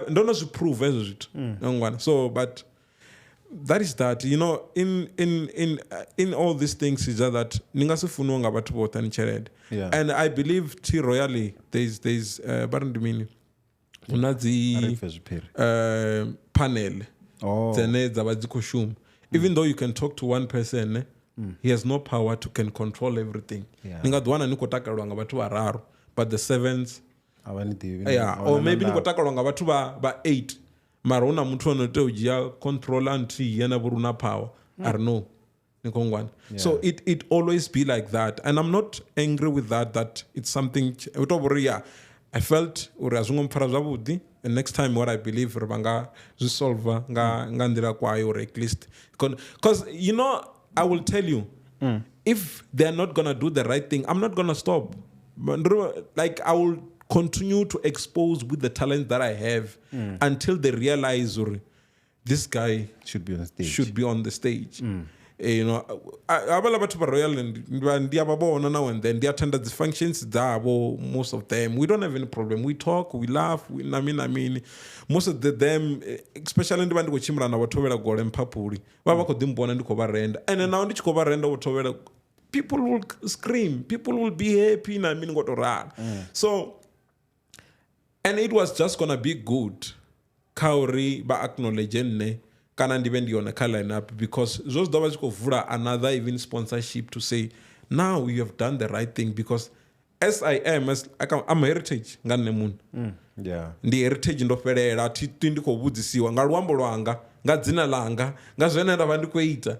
ndono zwi prove ezwo zwithu ngwana. So but that is that, you know, in all these things is that ninga se funwa nga vhathu vhoṱhe ni tshelede. And I believe royally there's barandimini una dzi panel dzene dzavha dzi khou shuma. Even though you can talk to one person, he has no power to can control everything. Ninga dwana niko takalwa nga vhathu vararu, but the sevens or maybe niko takalwa nga vhathu ba 8. Mara una muthu ono tea u dzhia control until yena vhuruna power. I don't know. So it always be like that, and I'm not angry with that it's something I felt uri azwingo mpfara zwavhuḓi. And next time what I believe Rabanga resolve nga ndira kwayo, or at least because you know I will tell you if they're not gonna do the right thing, I'm not gonna stop. Like I will continue to expose with the talent that I have until they realize this guy should be on the stage. You know, abala bathu ba royal ndiyababona now and then they attend the functions dzabo, most of them we don't have any problem, we talk, we laugh, I mean most of them especially ndi bandi kochimra na vatovela gole mpapuli vava kho dimbona ndiko va renda and now ndi chiko va renda utovela people will scream, people will be happy na mini ngotorala. So and it was just gonna be good kauri ba acknowledge ne kana ndive ndiona kha lineup because those dovha zwi vula another even sponsorship to say now you have done the right thing because as I'm heritage nga nne munhu. Ndi heritage ndo fhelela thi ndi khou vhudzisiwa nga luambo lwanga nga dzina langa nga zwene nda vha ndi khou ita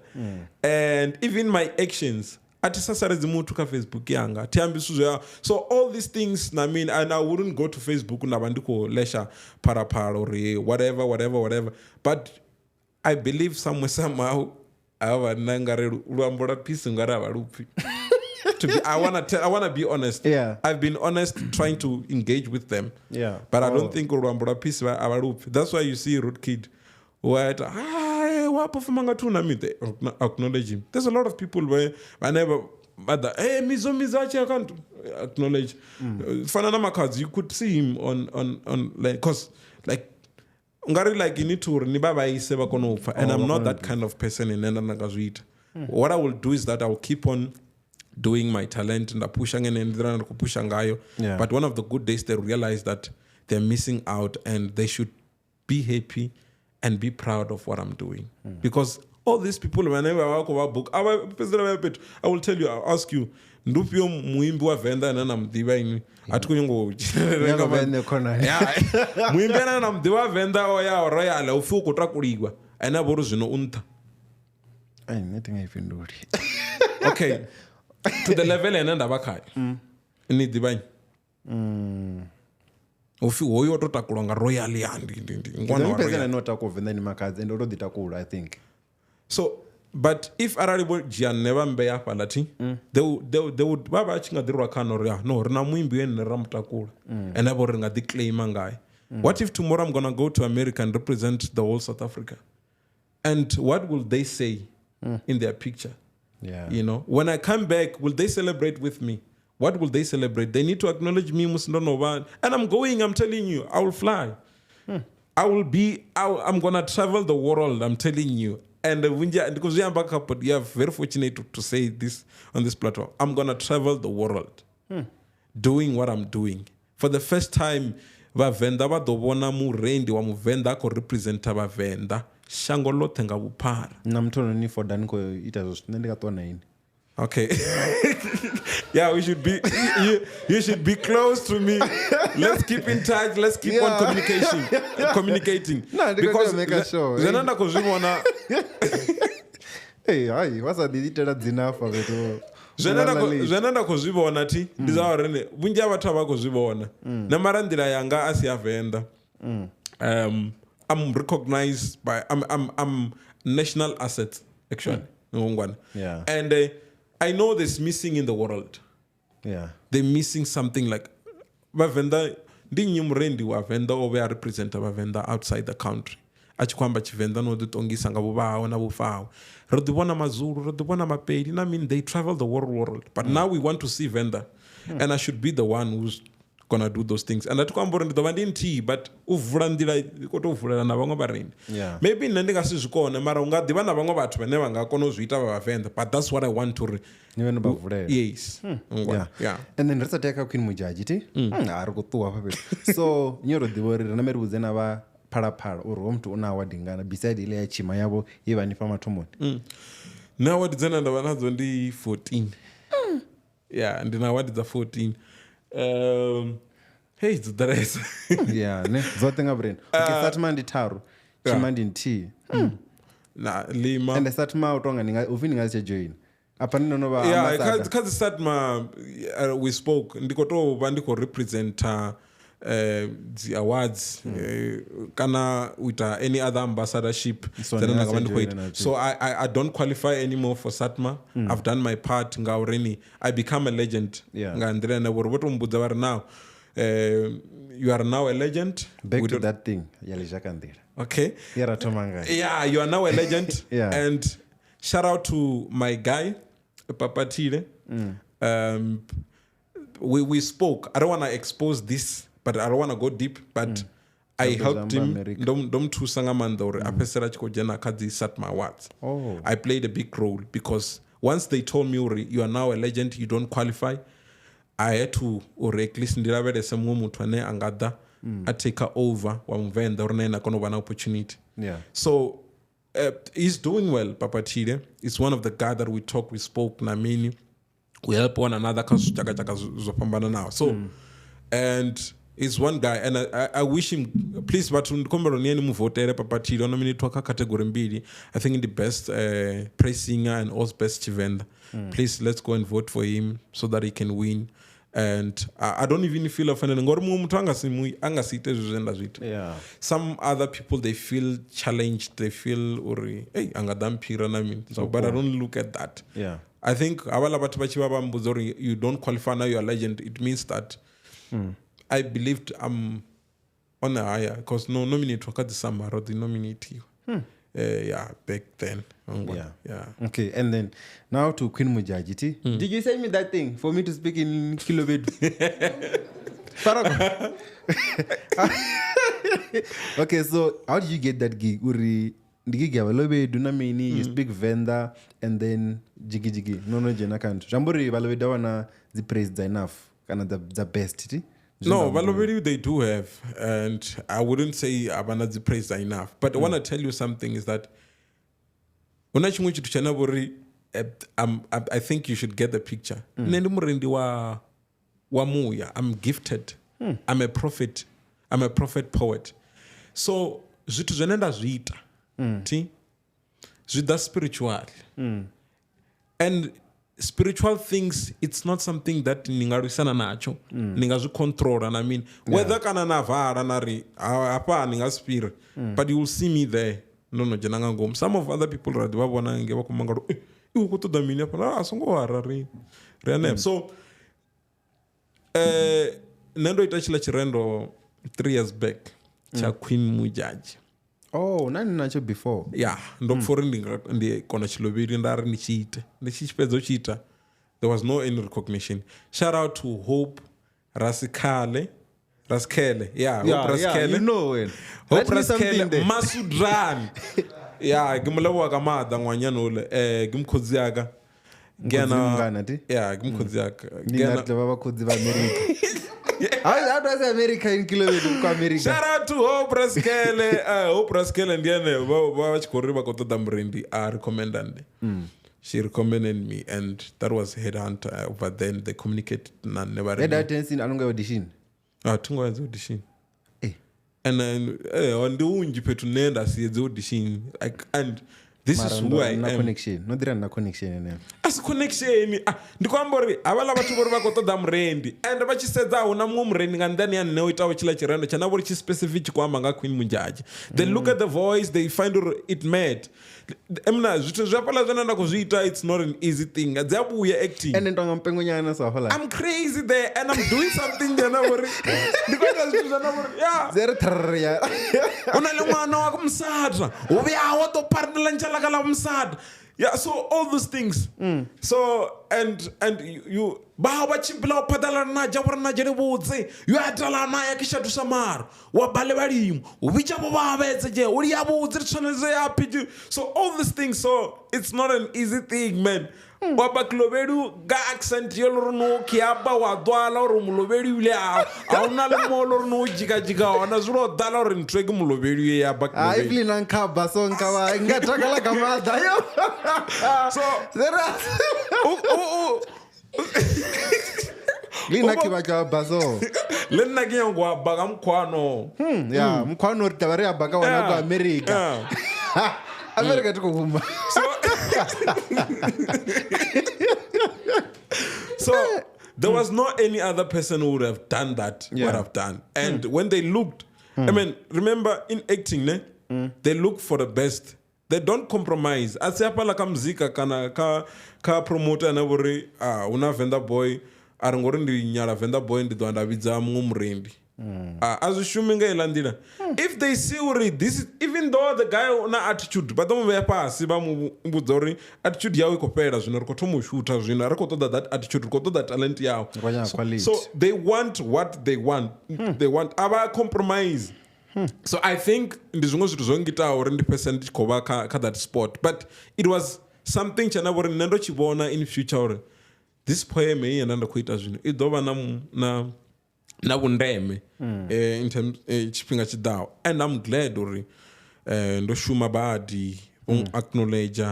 and even my actions ati sasaredzi muthu kha Facebook yanga thi ambi zwithu zwa. So all these things I mean, and I wouldn't go to Facebook na vha ndi khou lesha pharaphala or whatever but I believe somehow I wanna be honest. I've been honest trying to engage with them. But I don't think that's why you see Root Kid acknowledge him. There's a lot of people where whenever mizo I can't acknowledge. Fanana Makhadzi, you could see him on like cause like ngari like you need to and I'm not that kind of person in Nagazwita. What I will do is that I will keep on doing my talent and pushing and but one of the good days they realize that they're missing out and they should be happy and be proud of what I'm doing. Because all these people whenever I walk over book I will tell you, I'll ask you ndupio muimbi wa Venda na namdiva ini atukunyengo muimbi na namdiva Venda oya royal ufu kutrakuligwa ena boru zvino unta okay to the level ena ndavakhaya ni divine ufi hoyo ototakulwa nga royal ndi ngwana wa pezena royal. inotako Venda ni Makhadzi and otodzitakula I think. So but if arali bo dzhia never mbeya fhaḽa thi they would vha vha tshi nga ḓi rwa khana uri no ri na muimbi ene ra mutakula and avho ri nga ḓi claima ngaye. What if tomorrow I'm gonna go to America and represent the whole South Africa, and what will they say in their picture? Yeah. You know, when I come back, will they celebrate with me? What will they celebrate? They need to acknowledge me, and I'm going. I'm telling you, I will fly. I'm gonna travel the world. I'm telling you. And because we are back up, but you are very fortunate to say this on this platform. I'm gonna travel the world, doing what I'm doing. For the first time, Venda va dobona murendi wa Muvenda ko representa Venda. Shango lote nga vupara. Na mtono ni for dan ko ita zo ndikatona ini. Okay. Yeah, we should be. You should be close to me. Let's keep in touch. Let's keep on communicating. No, because make a show. Zenanda kozvibona. Hey, hi. What's that? Did it dzina fa veto. Zvenanda kozvibona ti ndizawarene vunji vathu avakozvibona namarandira yanga asi yaVenda. I'm recognized by I'm national assets actually. Yeah. And I know there's missing in the world. Yeah. They're missing something like Venda. Ndinyi murendi wa Venda ove a representa Venda outside the country. Achikwamba chivenda no ditongisa nga vuvawo na vufawo. Rodibona mazulu, rodibona mapedi. I mean, they travel the world. But now we want to see Venda. And I should be the one who's gonna do those things. And atikwambora ndidovandi nti, but uvurandira koto uvurana na vango barendi. Yeah. Maybe nandinga sizvikona mara ungadiva na vango vathu vane vanga kona uzviita vaVenda. But that's what I want to yes. Yeah. And then let's take Queen Modjadji ti. Ari kutuwa pa petu. So nyoro divori na meri uzena va phala uri umntu una wadingana beside ile ya chima yabo ivani pa mathomoni. Na wadidzana ndavanadzo ndi 14. Yeah, ndina wadidza 14. Hey, dzidaresa. Yeah, ne zote nga brain. Okay, satma ndi tharu. Chima ndi nti. Na lima. And satma utonga ninga ufini ngazi join. Apa nino va yeah, kazi satma we spoke ndikoto vandiko representa the awards kana with any other ambassadorship so I don't qualify anymore for Satma. I've done my part ngaureni. I become a legend ngandira na votombudza vari now you are now a legend. Back to that thing yalijakandira. Okay, yeah, you are now a legend. And shout out to my guy Papatile. We spoke. I don't want to expose this, but I don't want to go deep. But I helped him. Dom tu sangamanda or apesera chiko jena Makhadzi Satma Awards. I played a big role because once they told me you are now a legend, you don't qualify. I had to at least ndiravere semwe muthu ane angada I take over wa Venda or na kono bana opportunity. Yeah. So he's doing well, Papatile. It's one of the guys that we talk, we spoke, namini. We help one another now. So and he's one guy, and I wish him please but Papatile nominate to category mbili. I think in the best praise singer and also best Venda. Please let's go and vote for him so that he can win. And I don't even feel offended. Yeah. Some other people, they feel challenged. They feel, hey, so, but I don't look at that. Yeah. I think you don't qualify now, you're a legend. It means that I believed I'm on a higher because no nominate Makhadzi Samaro, the nominate you. Back then. Yeah. Okay, and then now to Queen Modjadji. Did you send me that thing for me to speak in Kilobit? Okay, so how did you get that gig? Uri the gig you speak Venda and then jiggy. No jena can't. Jambori Valobe dawana the praise enough. Kind of the best. No, Valoberi they do have, and I wouldn't say Abana's praise enough. But I want to tell you something is that when I think you should get the picture. I'm gifted. I'm a prophet. I'm a prophet poet. So zitu zenenda zwita. Zwita spiritual. And spiritual things, it's not something that ningarwisana nacho, ningazvicontrol. And I mean, whether kana navara nari apa ningaspira, but you will see me there. No, jananga ngom. Some of other people are wabona ngeba kumangaro. You go to the minia pa songo harari. So, nendo itachila chirendo 3 years back. Cha Queen Modjadji. Oh, nani nacho before. Yeah, ndo for ndi kona chilobiri ndari nichite. Ndichipezo chita. There was no any recognition. Shout out to Hope Raskele. Yeah, Hope Raskele. You know it. Hope Raskele Masudran. Yeah, gimulawa kamada ngwanyana ule. Gimkhodziaka. Gena. Yeah, gimkhodziaka. Gena baba khodzi ba America. How does America in kilometer America? Shout out to Hope Raskele. Hope Raskele ndiene ba chikori ba kotoda mrendi recommended. She recommended me, and that was Headhunter. But then they communicated none. Never. Headhunter in anonga audition. Tungo audition. And then on the unjipe tunenda si audition. And this is who I am. Connection. No there na connection. As connection. Ndikwambori abala batu bori bakotoda mrendi. And bachisedza una mumrendi ngandani ya no itawo chila chirendo chana bori chi specific kwa manga Queen Modjadji. They look at the voice, they find it mad. Emna zvitu zvapala zvanoenda kuzviita, it's not an easy thing. Adzabuya acting. And ntonga mpengo nyana so hola. I'm crazy there and I'm doing something there now. Because zvitu zvanobori. Yeah. Zero tarya. Unale mwana wako msada. Ubiya wato partner njala kala msada. Yeah, so all those things. So and you bawa chimpla padala na jabra na jeributse. You atala na yakisha tusamar. Wa bale balimu. Ubicha baba bezeje. Uri yabuze tsaneze yapiju. So all these things, so it's not an easy thing, man. Waba klobedu ga accent yolo no kiaba wa dwala ro mulobedu le auna le molo no jiga ona zuro dala ro ntreg mulobedu ya bak I feel nankaba so nkawa ngatakala kama dayo. So there Lina kibacha bazo. Lena ngwa baga mkwano. Yeah, mkwano tabari abaga wana kwa America. America tuko kumba. So there was no any other person who would have done that, what I've done. And when they looked, I mean, remember in acting, they look for the best. They don't compromise. Asiapala kamzika kana ka promoter na bori una Venda Boy arangori ndi nyala Venda Boy ndi doanda bidza mumrendi. As assuming elandina. If they see already this, even though the guy na attitude, but don't wear pass, mbuzori attitude yawe kopera zvino rikotomu shooter zvino rikotoda that attitude rikotoda that talent yawe. So they want what they want. They want aba compromise. So I think ndizvimwe zvithu zvongita uri ndi percent kova ka that sport, but it was something chana uri nendo chibona in future uri this poem iyi nanda kuita zvino idova na vundeme in terms chipinga chidawo, and I'm glad uri ndo shuma badi acknowledge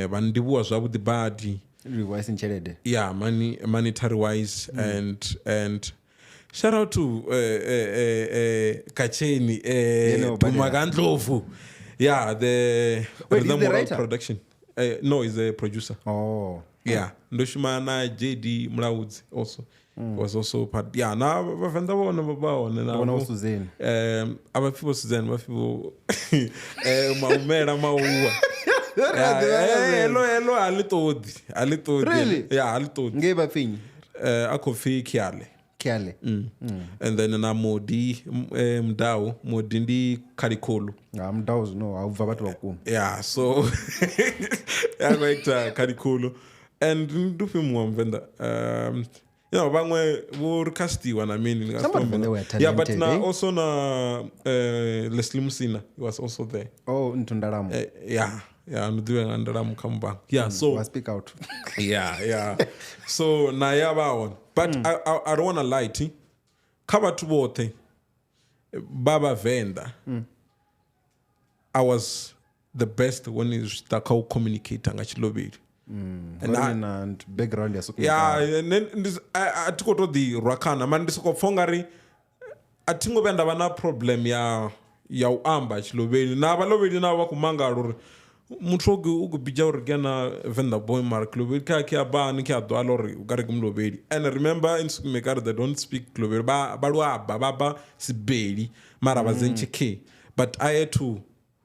vandivuwa zvavudi badi wise nchelede, yeah, monetary wise, and shout out to Kacheni Tumagandlovu, yeah, the writer? Production. No, he's a producer. Oh, yeah, Ndoshimana JD Mlaudzi also was also part. Yeah, now Venda Boy na also Zen. Aba people Zen, aba people maumera maua. Hello, a little. Really? Yeah, a little. Ngeba thing. Akofi Kiale. And then na Modi Mudau, Modindi Karikolo. Mudau no, auva watu wakumu. Yeah, so I like Karikolo. And ndupi Venda. You know, bangwe wurkasti wana meaning. Some of them were talented. Yeah, but now also na Leslie Musina, he was also there. Oh, Ntundaramu. Yeah, I'm doing Ndaramu come back. Yeah, so speak out. yeah. So na yaba one. But I don't wanna lie to you. Kaba tubote Baba Venda. I was the best when it was takau communicate ngachilobiri. And background ya soka. Yeah, and then I took to the Rakana man disoko fongari atingo benda bana problem ya uamba chilobiri na balobiri na wakumanga muthu ugu bija uri gana Venda Boy mara Cloveri ka kia ba ni kia doa lori ugari kumloberi. And remember in Sumekara they don't speak Cloveri ba si beri mara bazenche ke. But I had to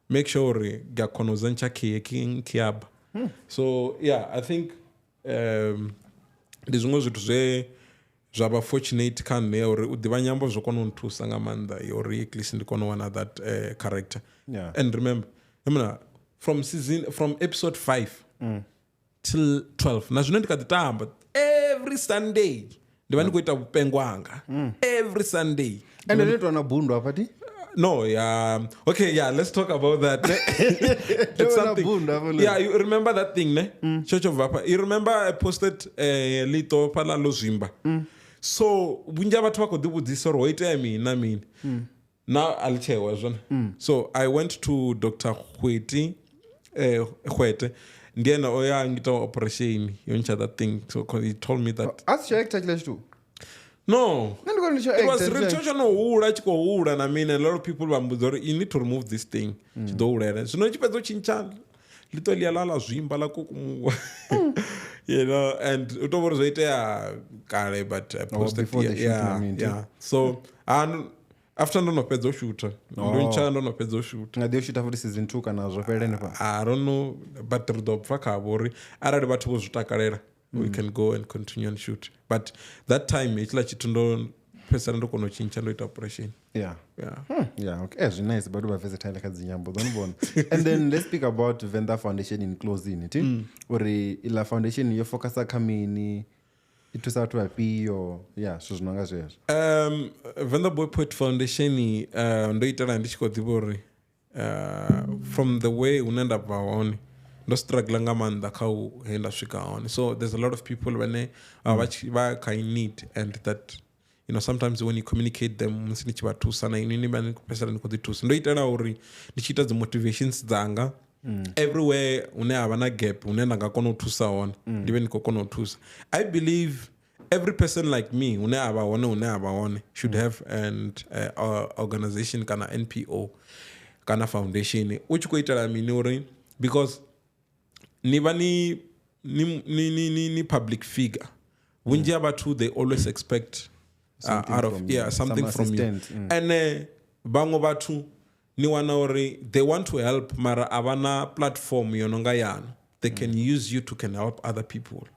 make sure ga kono zencha ke kiab. So yeah, I think there's no to Jaba fortunate can ne or udibanyambo zokono ntu sangamanda or listen to kono one that character. Yeah. And remember, from episode 5 till 12. Na zvinondika titamba every Sunday. Ndivani kuita upengwanga. Every Sunday. And then to bundu apati? No, yeah. Okay, yeah, let's talk about that. It's something. Yeah, you remember that thing, ne? Church of Vapa. You remember I posted Lito Pala Lozimba. So, Winjaba Twako do this or wait, I mean. Now I'll tell you. So I went to Dr. Huete. Then Oya ngita operation. You that thing. So he told me that. As your actor too. No. It was retention and I mean a lot of people were you need to remove this thing. So no chipezo chinchan. Little yalala zwimba la kuku. You know, and utobozo ite kare but posted yeah. So and after no pezo shooter. No pezo shoot. Na dio shoot for season 2 kana zo pele ne pa. I don't know but do faka bori. Ara de batu zo takarera. We can go and continue and shoot. But that time it's like chitundo pesa ndo kono chincha ndo ita operation. Yeah. Yeah. Okay. It's nice but we visit like zinyambo don't born. And then let's speak about Venda Foundation in closing it. Uri ila foundation yo focus kamini it was out to api or yeah so zinanga zwe. Venda Boy Poet Foundation ni ndo itala ndishiko dibori from the way unenda baoni. No struggle man kau henda shika on. So there's a lot of people when they in need and that sometimes when you communicate them msinichi watu sana inini bani pesa ni kodi tusi. Ndo itana uri nichita the motivations zanga everywhere une abana gap une nga kono tusa on even kono tusa. I believe every person like me une aba should have an organization kana NPO kana foundation which ko itala minori because ni public figure. Winji abatu they always expect something from you. And bango batu ni wanaori they want to help mara abana platform yononga yana. They can use you to can help other people.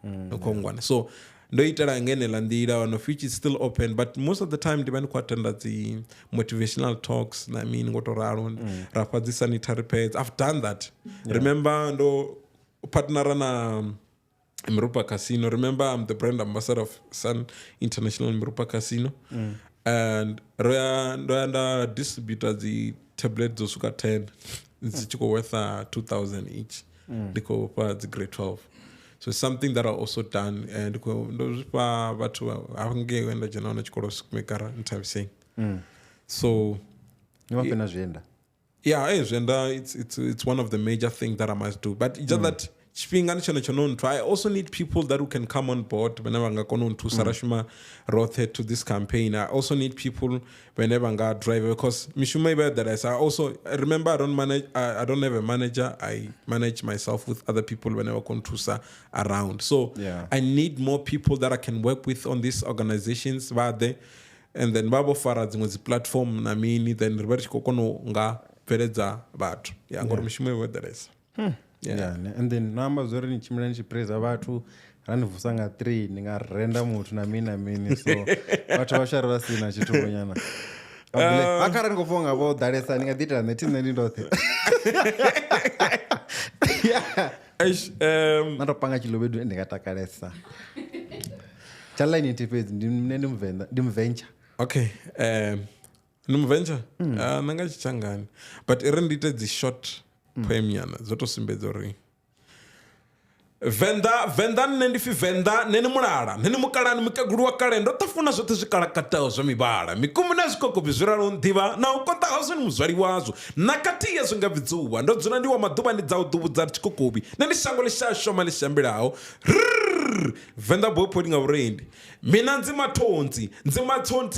So ndo itara ngene landira on of which is still open but most of the time depend kwa attend the motivational talks na mean goto around rapazi sanitary pads. I've done that. Remember ndo partner na Mirupa Casino. Remember, I'm the brand ambassador of Sun International Mirupa Casino. And Royanda distributor the tablets Zosuka 10. It's worth 2,000 each. It's grade 12. So it's something that I've also done. And those but I haven't given the general in saying. So agenda. Yeah, it's one of the major things that I must do. But it's just that I also need people that who can come on board whenever I'm going to Sarashima Rothe to this campaign. I also need people whenever I'm going to drive because I also remember I don't have a manager. I manage myself with other people whenever I come to around. So I need more people that I can work with on these organizations. And then Babo Farad was the platform na mini then Roberto Kokono nga pereza batu. Yeah, ngoro mishimwe with the rest. Yeah. And then namba zori ni chimranchi praise abatu rani vusanga 3 ninga renda mutu na mini so watu washara sina chitu nyana. Akara ngofonga about Dar es Salaam ninga dita na tin nani ndote. Yeah. Nando panga chilobedu ndinga takaresa. Chala ni tipezi ndimventure. Okay. Numventure? Nanga chichangani. But irendite the short poem yana. Zoto simbezori. Venda nendifi venda neni murara. Neni mukara ni mikagurua kare. Ndo tafuna zote zikara katao zo mibara. Mikumuna zikoko bizura rondiva. Na ukonta haso ni mzwari wazo. Nakati ya zunga vizuwa. Ndo zunandi wa maduba ni zao dubu za chikokobi. Neni shango lisha shoma lishambirao. Venda Boy Poet nga vurendi. Mina ndzi mathonsi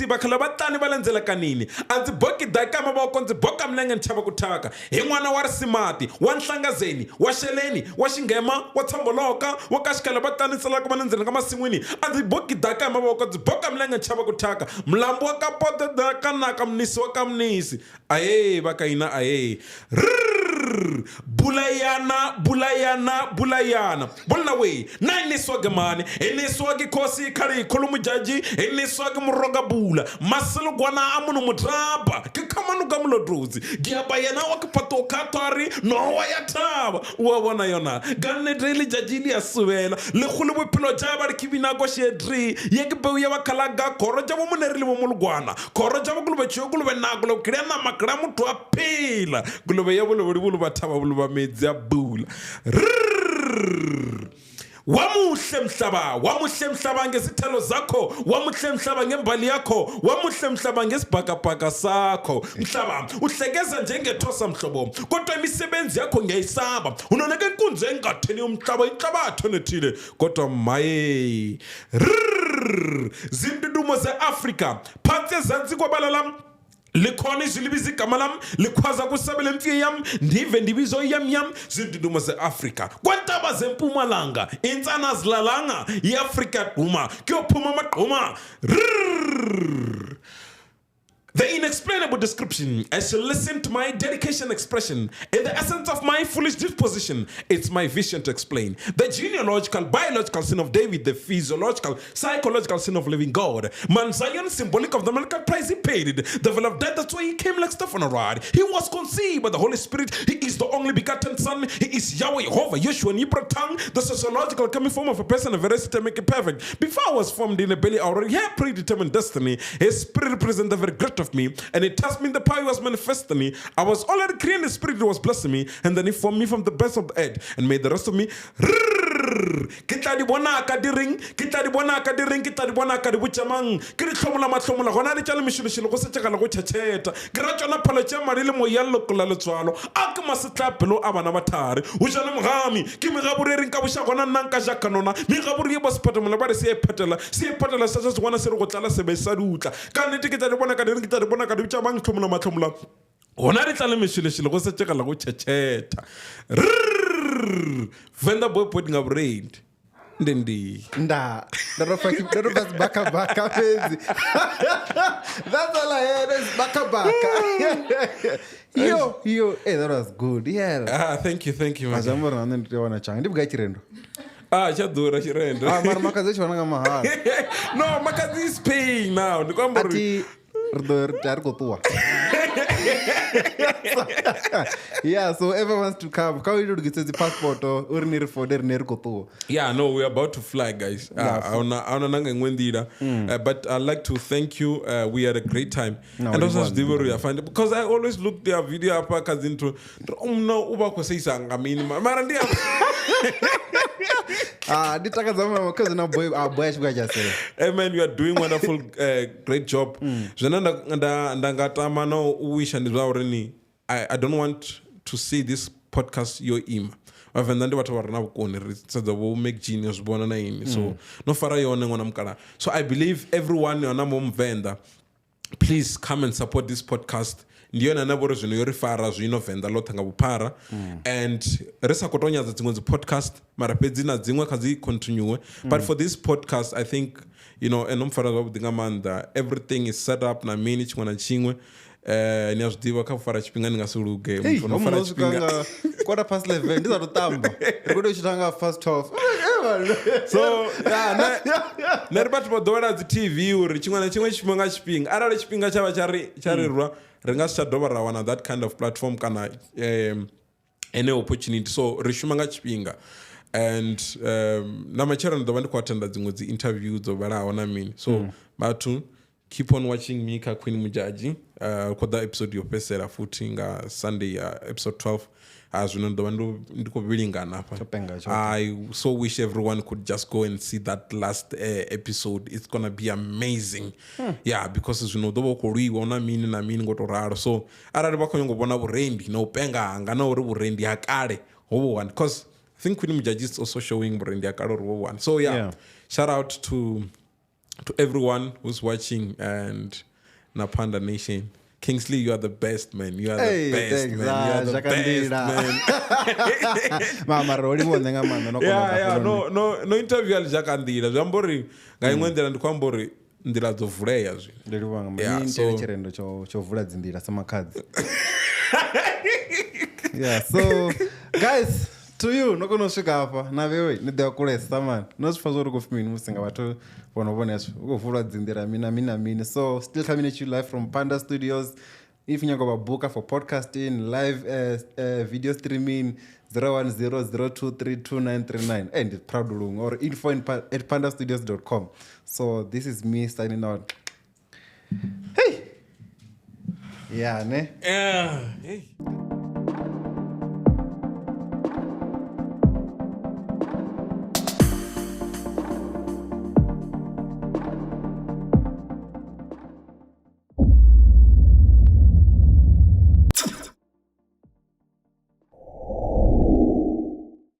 bakhala vatani va landzela kanini. A ndzi boki daka mavoko ndzi boka milenge ni chava ku thaka. Hi n'wana wa risimati, wa nhlangazeni, wa xeleni, wa xinghema, wa tshamboloka, wa kaxikhala vatani tsalaka va landzela ka masin'wini. A ndzi boki daka mavoko ndzi boka milenge ni chava ku thaka. Mlambu wa kapote daka naka munisi wa ka munisi. Aye vaka hina aye. Bulayana bolla we na iniswage mani iniswage kosi kari Modjadji iniswage muroga bula maselugwana amuno mudraba kikamanu gamulodrozi giabayana wakipato katari no wayataba uwabona yona ganne drili jajili asuvela le khulu bophelo jaba re kibina go shedri yekebe ya wakalaga koro jabo munerili mo mulugwana koro jabo kulube chokulube nagulo kirena makra mutu apila kulube yabo bulu bathaba bulu bamedzi abula wamuhle mhlaba ngesithelo zakho wamuhle mhlaba ngembali yakho wamuhle mhlaba ngesibhakabhaka sakho mhlaba uhlekeza njengethosa mhlobo kodwa imisebenzi yakho ngiyayisaba unoneke inkunzi engatheni umhlaba inhlabatho nethile kodwa maye zindudumo ze-Afrika phansi ezantsi kwabalala likhona izilibiza igama lam likhwaza kusabela emfiye yam ndive ndibizo yam zindudumo ze-Afrika kwantaba zempumalanga intsana zilalanga i-Afrika duma kuyophuma amagquma. The inexplainable description, as you listen to my dedication expression, in the essence of my foolish disposition, it's my vision to explain the genealogical, biological sin of David, the physiological, psychological sin of living God. Man Zion, symbolic of the medical price he paid, the veil of death, that's why he came like stuff on a rod. He was conceived by the Holy Spirit. He is the only begotten Son. He is Yahweh, Jehovah, Yeshua, Hebrew tongue, the sociological coming form of a person, a veracity to make it perfect. Before I was formed in a belly, I already had predetermined destiny. His spirit represents the very great of me, and it tells me the power was manifesting me. I was already creating the spirit that was blessing me, and then he formed me from the best of the earth and made the rest of me. Kitadi bonaka di ring, kitadi bonaka di ring, kitadi bonaka di buchamang, kiri tlhomola matlhomola gona di tšale mešološelo go setšakala go tšhetšheta ke ratšona phalo tša mari le moyallo kola letswalo a ke masetlapelo a bana ba thari o jale mogami ke megaborering ka boša gona nna nka ja kanona megabore ye ba sephathamola ba re se e phatela sa se gona se re go tlala sebe sa dutla ka nnete ke tla di bona ka di ring ke tla di bona ka di buchamang tlhomola matlhomola gona di tlale mešološelo go setšakala go tšhetšheta. Venda Boy Poet nga braid. Ndendi. Nda. That's all I had is baka. Yo, hey, that was good. Yeah. Thank you, man. Majambo na ndio wanachanga. Ndibu gachirendo. Chadura chirendo. Mara Makhadzi chwana mahali. No, Makhadzi is paying now. Ndikwamba ati yeah, so everyone wants to come. How you do get the passport or near for their nerkoto? Yeah, no, we're about to fly, guys. But I'd like to thank you. We had a great time. No, and also I find it because I always look their video up as into I mean hey man, you are doing wonderful, great job. I don't want to see this podcast your im. So make genius born na so no fara yone ngona mkala. So I believe everyone on mom Venda, please come and support this podcast. Ndiyo na naboro zino yori fara zino Venda lotanga bupara and resa kotonya za tingonzi podcast marapedzi na zingwa kazi continue but for this podcast I think enom fara dingamanda everything is set up na mini chingwana chingwe niazvidiva kafara chipinga ningasuluke unofara chipinga quarter past 11 ndiza totamba rikudo chitanga first 12 so neribati podovera TV uri chingwana chimwe chipinga chipinga arale chipinga chava charirwa ringasichadova rawana that kind of platform kana any opportunity so rishumanga chipinga and namachera ndova ndikuatenda dzimwe dzi interview dzovarawo na mini so batu keep on watching me ka Queen Modjadji kwa the episode yopesera futhi nga Sunday episode 12 as you know ndiko bilingana hapa. I so wish everyone could just go and see that last episode. It's gonna be amazing. Yeah, because as you know dobo kuri wona mini na mini ngotoraro so arari bakho ngobona burendi no penga anga no uri burendi akare hobo one because think Queen Modjadji is also showing Burundi Akaro one. So yeah, shout out to everyone who's watching and Napanda Nation. Kingsley, you are the best, man. You are the best, man. You are the best, man. No interview ali jakandira. Zvambori ngaimwendera ndikwambori ndira dzovuleya zvi. Yeah, so chirendo chovula dzindira saMakhadzi. Yeah, so guys, to you nokunosvika apa navewe nedhakulesa man nosvifa zvori kufimini musinga vato vonavona yazvo ukovhurwa dzindira mina so still coming at you live from Panda Studios. If you go book for podcasting, live video streaming, 0100232939 and proud or info at pandastudios.com. So this is me signing out. Hey, yeah, ne? Yeah. Hey.